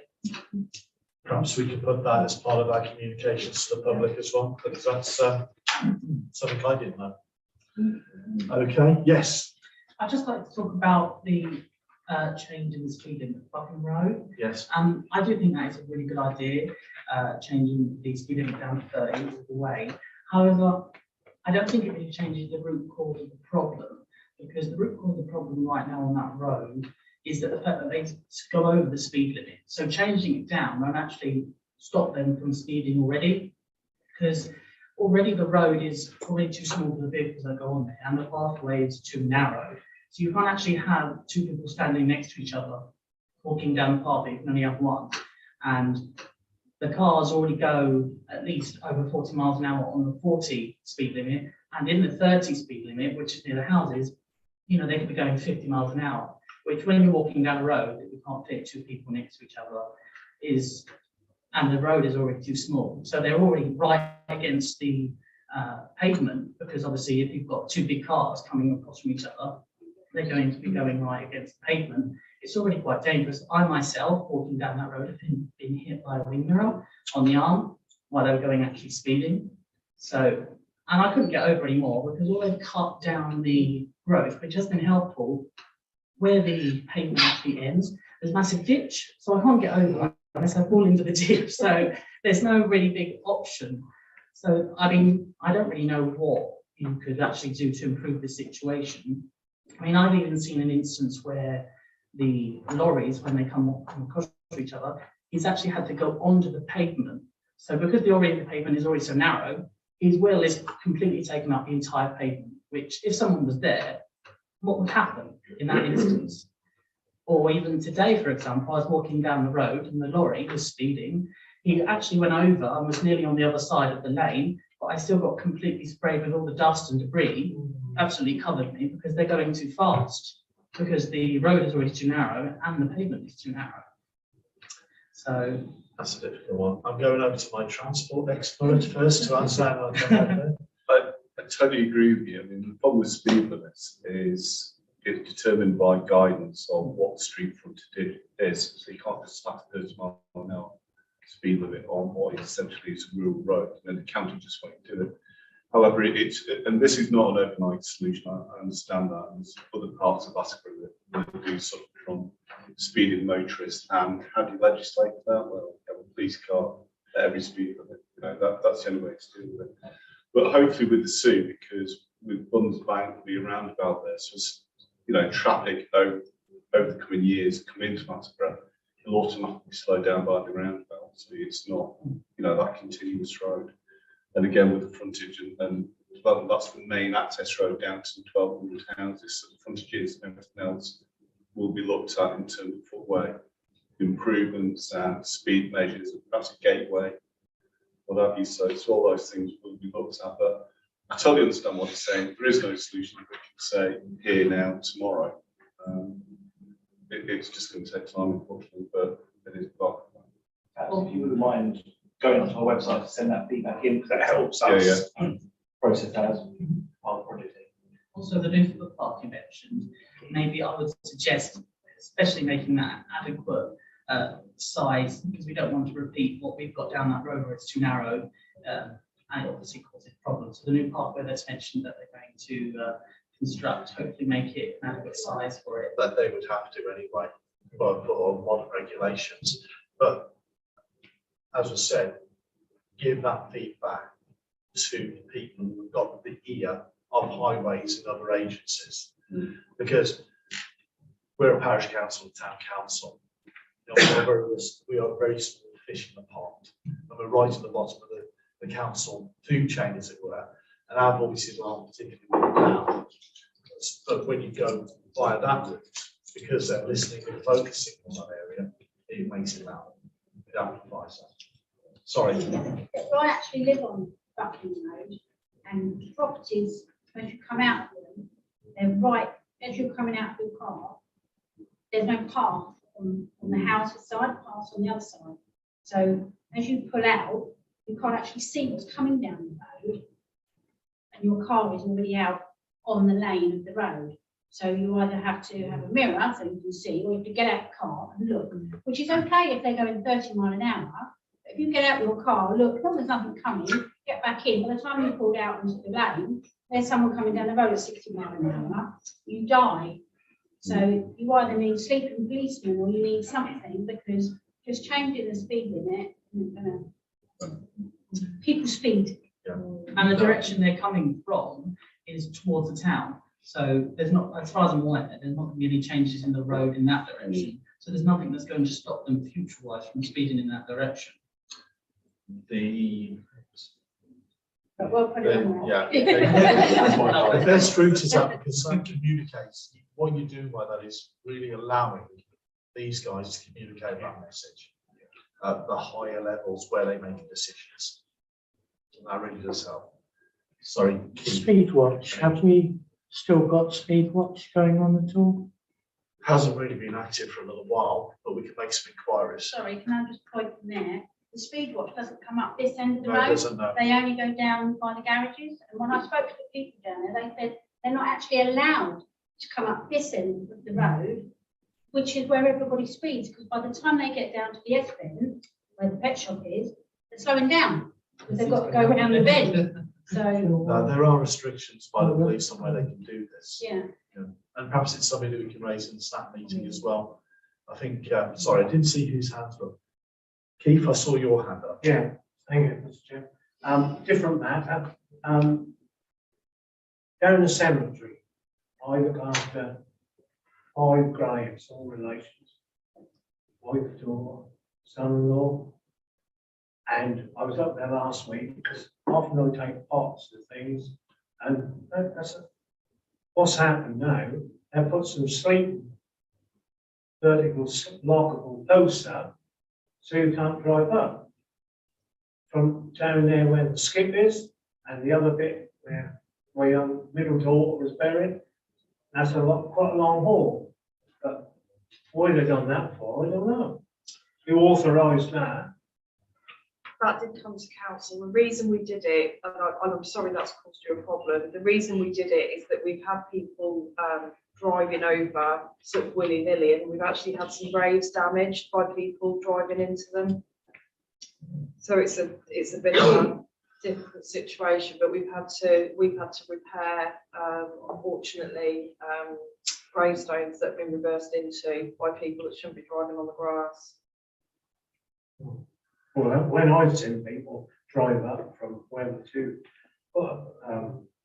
Perhaps we could put that as part of our communications to the public as well, because that's something I didn't know. Okay, yes. I'd just like to talk about the change in the speed limit at Buckham Road. Yes. I do think that is a really good idea, changing the speed limit down to 30 all the way. However, I don't think it really changes the root cause of the problem, because the root cause of the problem right now on that road is that the fact that they go over the speed limit. So changing it down won't actually stop them from speeding already, because already the road is probably too small for the vehicles that go on there, and the pathway is too narrow. So you can't actually have two people standing next to each other walking down the pathway, you can only have one. And the cars already go at least over 40 miles an hour on the 40 speed limit, and in the 30 speed limit, which is near the houses, you know, they could be going 50 miles an hour, which when you're walking down a road that you can't fit two people next to each other is, and the road is already too small. So they're already right against the pavement, because obviously if you've got two big cars coming across from each other, they're going to be going right against the pavement. It's already quite dangerous. I myself, walking down that road, have been hit by a wing mirror on the arm while they were going actually speeding. So, and I couldn't get over anymore because all they've cut down the road, which has been helpful, where the pavement actually ends, there's a massive ditch, so I can't get over unless I fall into the ditch. So there's no really big option. So, I mean, I don't really know what you could actually do to improve the situation. I mean, I've even seen an instance where the lorries, when they come across each other, he's actually had to go onto the pavement. So because the pavement is already so narrow, his wheel is completely taken up the entire pavement, which if someone was there, what would happen in that instance? Or even today, for example, I was walking down the road and the lorry was speeding. He actually went over and was nearly on the other side of the lane, but I still got completely sprayed with all the dust and debris, absolutely covered me because they're going too fast, because the road is already too narrow and the pavement is too narrow. So that's a difficult one. I'm going over to my transport expert first to answer that. I totally agree with you. I mean, the problem with speed limits is it's determined by guidance on what the street frontage is. So you can't just slap 30 miles an hour speed limit on what essentially is a rural road, and then the county just won't do it. However, and this is not an overnight solution. I understand that. And there's other parts of Ascot that do suffer from speeding motorists. And how do you legislate that? Well, you have a police car at every speed limit. You know, that's the only way to deal with it. But hopefully with the Sue, because with Bun's Bank, the roundabout there, so you know, traffic over over the coming years come into Matterbury, it'll automatically slow down by the roundabout. So it's not, that continuous road. And again, with the frontage and development, that's the main access road down to 1,200 houses. So the frontages and everything else will be looked at in terms of footway improvements and speed measures, perhaps a gateway, what have you. So all those things will be looked at. But I totally understand what you're saying. There is no solution that we can say here, now, tomorrow. It's just going to take time, unfortunately, but it is part of that. If you wouldn't mind going onto our website to send that feedback in, because that helps us process that as part of the project. Also, the new footpath you mentioned, maybe I would suggest, especially making that adequate size, because we don't want to repeat what we've got down that road where it's too narrow, and obviously causes problems. So the new pathway that's mentioned that they're going to construct, hopefully make it an adequate size for it. That they would have to anyway, for modern regulations. But as I said, give that feedback to the people who've got the ear of highways and other agencies. Because we're a parish council and town council. We are very small fish in the pond. And we're right at the bottom of the council food chain, as it were. And our voices aren't particularly loud. But when you go via that route, because they're listening and focusing on that area, it makes it loud. It amplifies that. Sorry. I actually live on Buckingham Road, and properties, as you come out of them, they're right, as you're coming out of your car, there's no path on the house's side, path on the other side. So as you pull out, you can't actually see what's coming down the road, and your car is already out on the lane of the road. So you either have to have a mirror so you can see, or you have to get out the car and look, which is okay if they're going 30 miles an hour. But if you get out your car, look, as long as there's nothing coming, get back in. By the time you pulled out into the lane, there's someone coming down the road at 60 miles an hour, you die. So you either need sleeping policemen or you need something, because just changing the speed limit isn't gonna, people speed. And the direction they're coming from is towards the town. So there's not, as far as I'm aware, there's not going to be any changes in the road in that direction. So there's nothing that's going to stop them future-wise from speeding in that direction. The Well, put it on there. the best route is that, because that communicates. What you're doing by that is really allowing these guys to communicate that message at the higher levels where they make decisions. And that really does help. Sorry. Speed watch, have we still got speed watch going on at all? Hasn't really been active for a little while, but we can make some inquiries. Sorry, can I just point from there? The speed watch doesn't come up this end of the No, it road. doesn't, no. They only go down by the garages. And when I spoke to the people down there, they said they're not actually allowed to come up this end of the road, which is where everybody speeds, because by the time they get down to the S bend, where the pet shop is, they're slowing down because they've got to go around the bend. So There are restrictions by the police on where they can do this. yeah. And perhaps it's something that we can raise in the staff meeting as well. I think, sorry, I didn't see whose hands were. Keith, I saw your hand up. Yeah, thank you, Mr. Chair. Different matter. Down the cemetery, I look after 5 graves, all relations. Wife, daughter, son-in-law. And I was up there last week because often I take pots of things, and what's happened now, they've put some sleeping vertical lockable posts up so you can't drive up. From down there where the skip is, and the other bit where my young middle daughter was buried, that's quite a long haul. But why they've done that for, I don't know. Who authorised that? That did come to council. The reason we did it, and I'm sorry that's caused you a problem, the reason we did it is that we've had people driving over sort of willy-nilly, and we've actually had some graves damaged by people driving into them. So it's a bit of a difficult situation, but we've had to repair, unfortunately, gravestones that have been reversed into by people that shouldn't be driving on the grass. Well, when I've seen people drive up from where the 2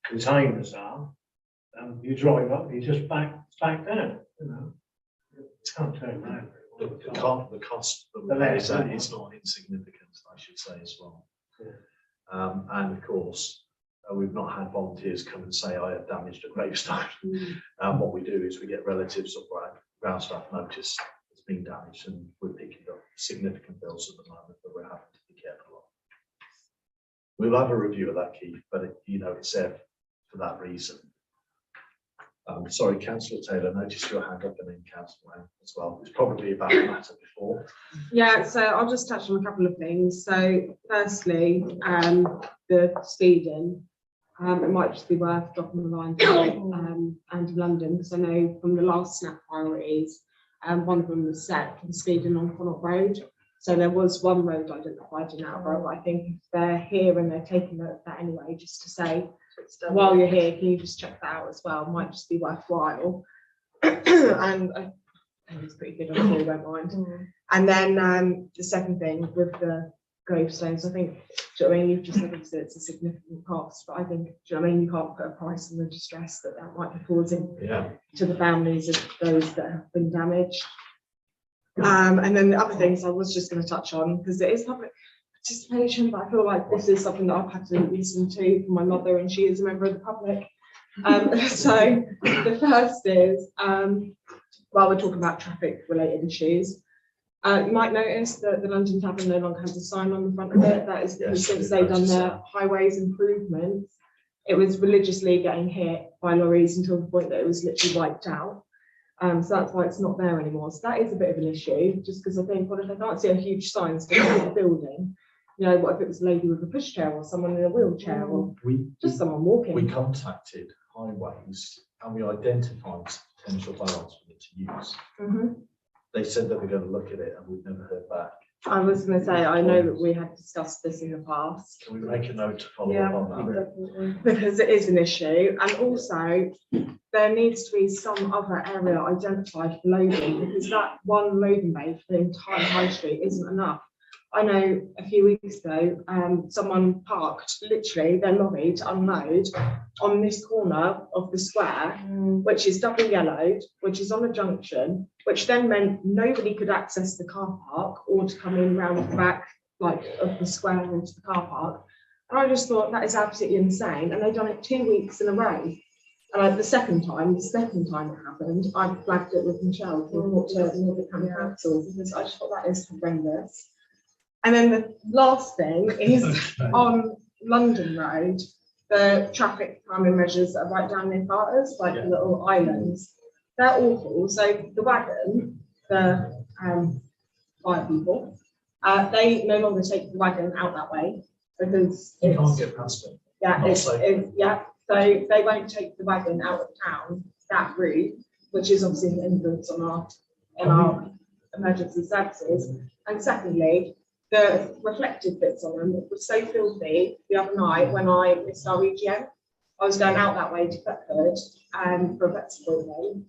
containers are, you drive up, you just back down, you know. The cost of the laser is not insignificant, I should say as well. And of course, we've not had volunteers come and say, I have damaged a gravestone. What we do is we get relatives of ground staff notice it's been damaged, and we're picking up significant bills at the moment that we're having to be careful of. We'll have a review of that, Keith, but it's there for that reason. Sorry, Councillor Taylor, noticed your hand up, and then Councillor Wang as well. It's probably about the matter before. Yeah, so I'll just touch on a couple of things. So firstly, the speeding, it might just be worth dropping a line to Andy London, because I know from the last SNAP priorities, one of them was set for the speeding on Connaught Road. So there was one road identified in that road. I think if they're here and they're taking note of that anyway, just to say, while you're here, can you just check that out as well? Might just be worthwhile. And I think it's pretty good, I'm sure you won't mind. And then the second thing with the gravestones, I think, do you know what I mean? You've just said obviously it's a significant cost, but I think, do you know what I mean? You can't put a price on the distress that might be causing to the families of those that have been damaged. And then the other things I was just going to touch on, because it is public participation, but I feel like this is something that I've had to listen to from my mother, and she is a member of the public. So the first is, while we're talking about traffic related issues, you might notice that the London Tavern no longer has a sign on the front of it. That is because since they've done their highways improvements, it was religiously getting hit by lorries until the point that it was literally wiped out. So that's why it's not there anymore. So that is a bit of an issue, just because I think, what if I can't see a huge sign for the building? What if it was a lady with a pushchair or someone in a wheelchair or just someone walking? We contacted Highways and we identified some potential balance for it to use. They said that we're going to look at it, and we've never heard back. I was going to say, I know that we had discussed this in the past. Can we make a note to follow up on that? Because it is an issue, and also there needs to be some other area identified for loading, because that one loading bay for the entire high street isn't enough. I know a few weeks ago, someone parked literally their lorry to unload on this corner of the square, which is double yellowed, which is on a junction, which then meant nobody could access the car park or to come in round the back of the square into the car park. And I just thought that is absolutely insane. And they've done it 2 weeks in a row. And the second time it happened, I flagged it with Michelle to report to the county council, because I just thought that is horrendous. And then the last thing is on London Road, the traffic calming measures that are right down near Carter's, like the little islands, they're awful. So the wagon, the fire people, they no longer take the wagon out that way because you can't get past it. So they won't take the wagon out of town that route, which is obviously an hindrance on our emergency services. And secondly, the reflective bits on them were so filthy the other night when I missed our EGM. I was going out that way to Thetford for a vet's appointment,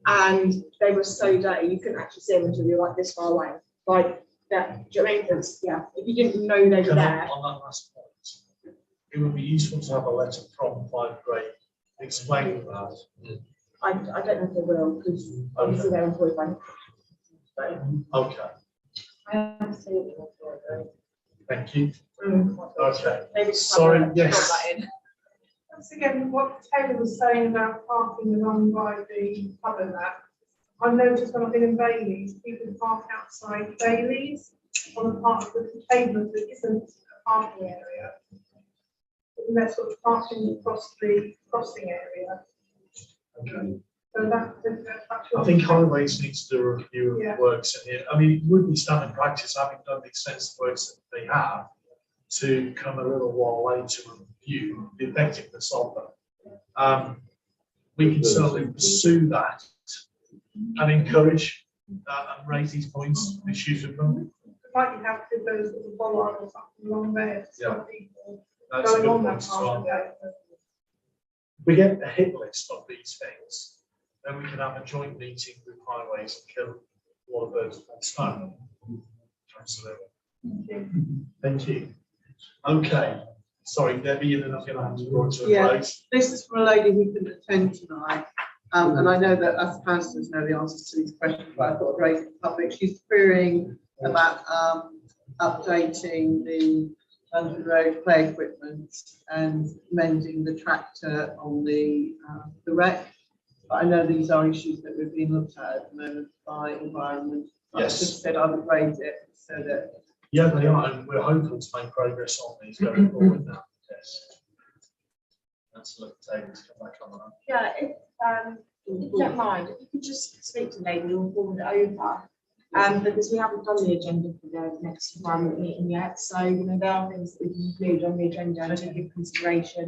and they were so dirty you couldn't actually see them until you were like this far away. Like that, do you know what I mean? If you didn't know they were there. On that last point, it would be useful to have a letter from 5 grade explaining that. I don't know if they will, because obviously they're employed by. Okay. Absolutely. Thank you. Okay. Maybe sorry, yes. Once again, what Taylor was saying about parking along by the pub and that, I've noticed when I've been in Bailey's, people park outside Bailey's on the part of the pavement that isn't a parking area. And they're sort of parking across the crossing area. Okay. So that's I think Highways needs to do a review of the works in here. I mean, it would be standard practice, having done the extensive works that they have, to come a little while later and review the effectiveness of them. We can certainly pursue that and encourage and raise these points, issues with them. Might be happy with those little bollards or something along there. Yeah. People That's a going good on point that as well. path. We get a hit list of these things, then we can have a joint meeting with Highways and kill all of those on stone. Absolutely. Thank you. Okay. Sorry, Debbie, and then I'm going to have to draw to a close. This is from a lady who couldn't attend tonight. And I know that us councillors know the answers to these questions, but I thought I'd raise it in public. She's querying about updating the London Road play equipment and mending the tractor on the wreck. But I know these are issues that we've been looked at the moment by environment. Yes. I just said I would raise it so that. Yeah, they are, and we're hopeful to make progress on these going forward now. Yes. Let's look at David to come back on that. Yeah, if you don't mind, if you could just speak to Lady and forward it over. Because we haven't done the agenda for the next environment meeting yet, so you know there are things that we can include on the agenda and to give consideration.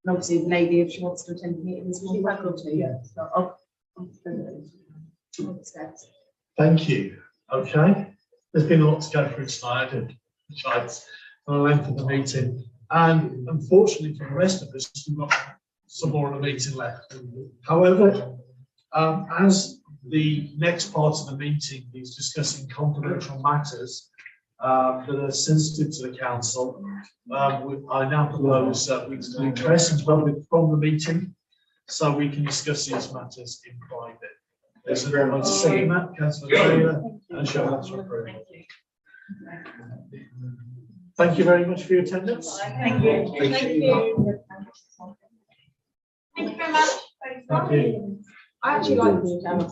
And obviously, the lady, if she wants to attend the meeting, is more than welcome to. Yeah. So I'll send it. Thank you. Okay. There's been a lot to go through tonight, and besides the length of the meeting. And unfortunately for the rest of us, we've got some more of the meeting left. However, as the next part of the meeting is discussing confidential matters that are sensitive to the council, I now propose that we exclude press and public from the meeting so we can discuss these matters in private. There's a second that, Councillor Taylor, and show hands for approval. Thank you very much for your attendance. Thank you. Thank you. Thank you very much. Thank you. I actually like the agenda.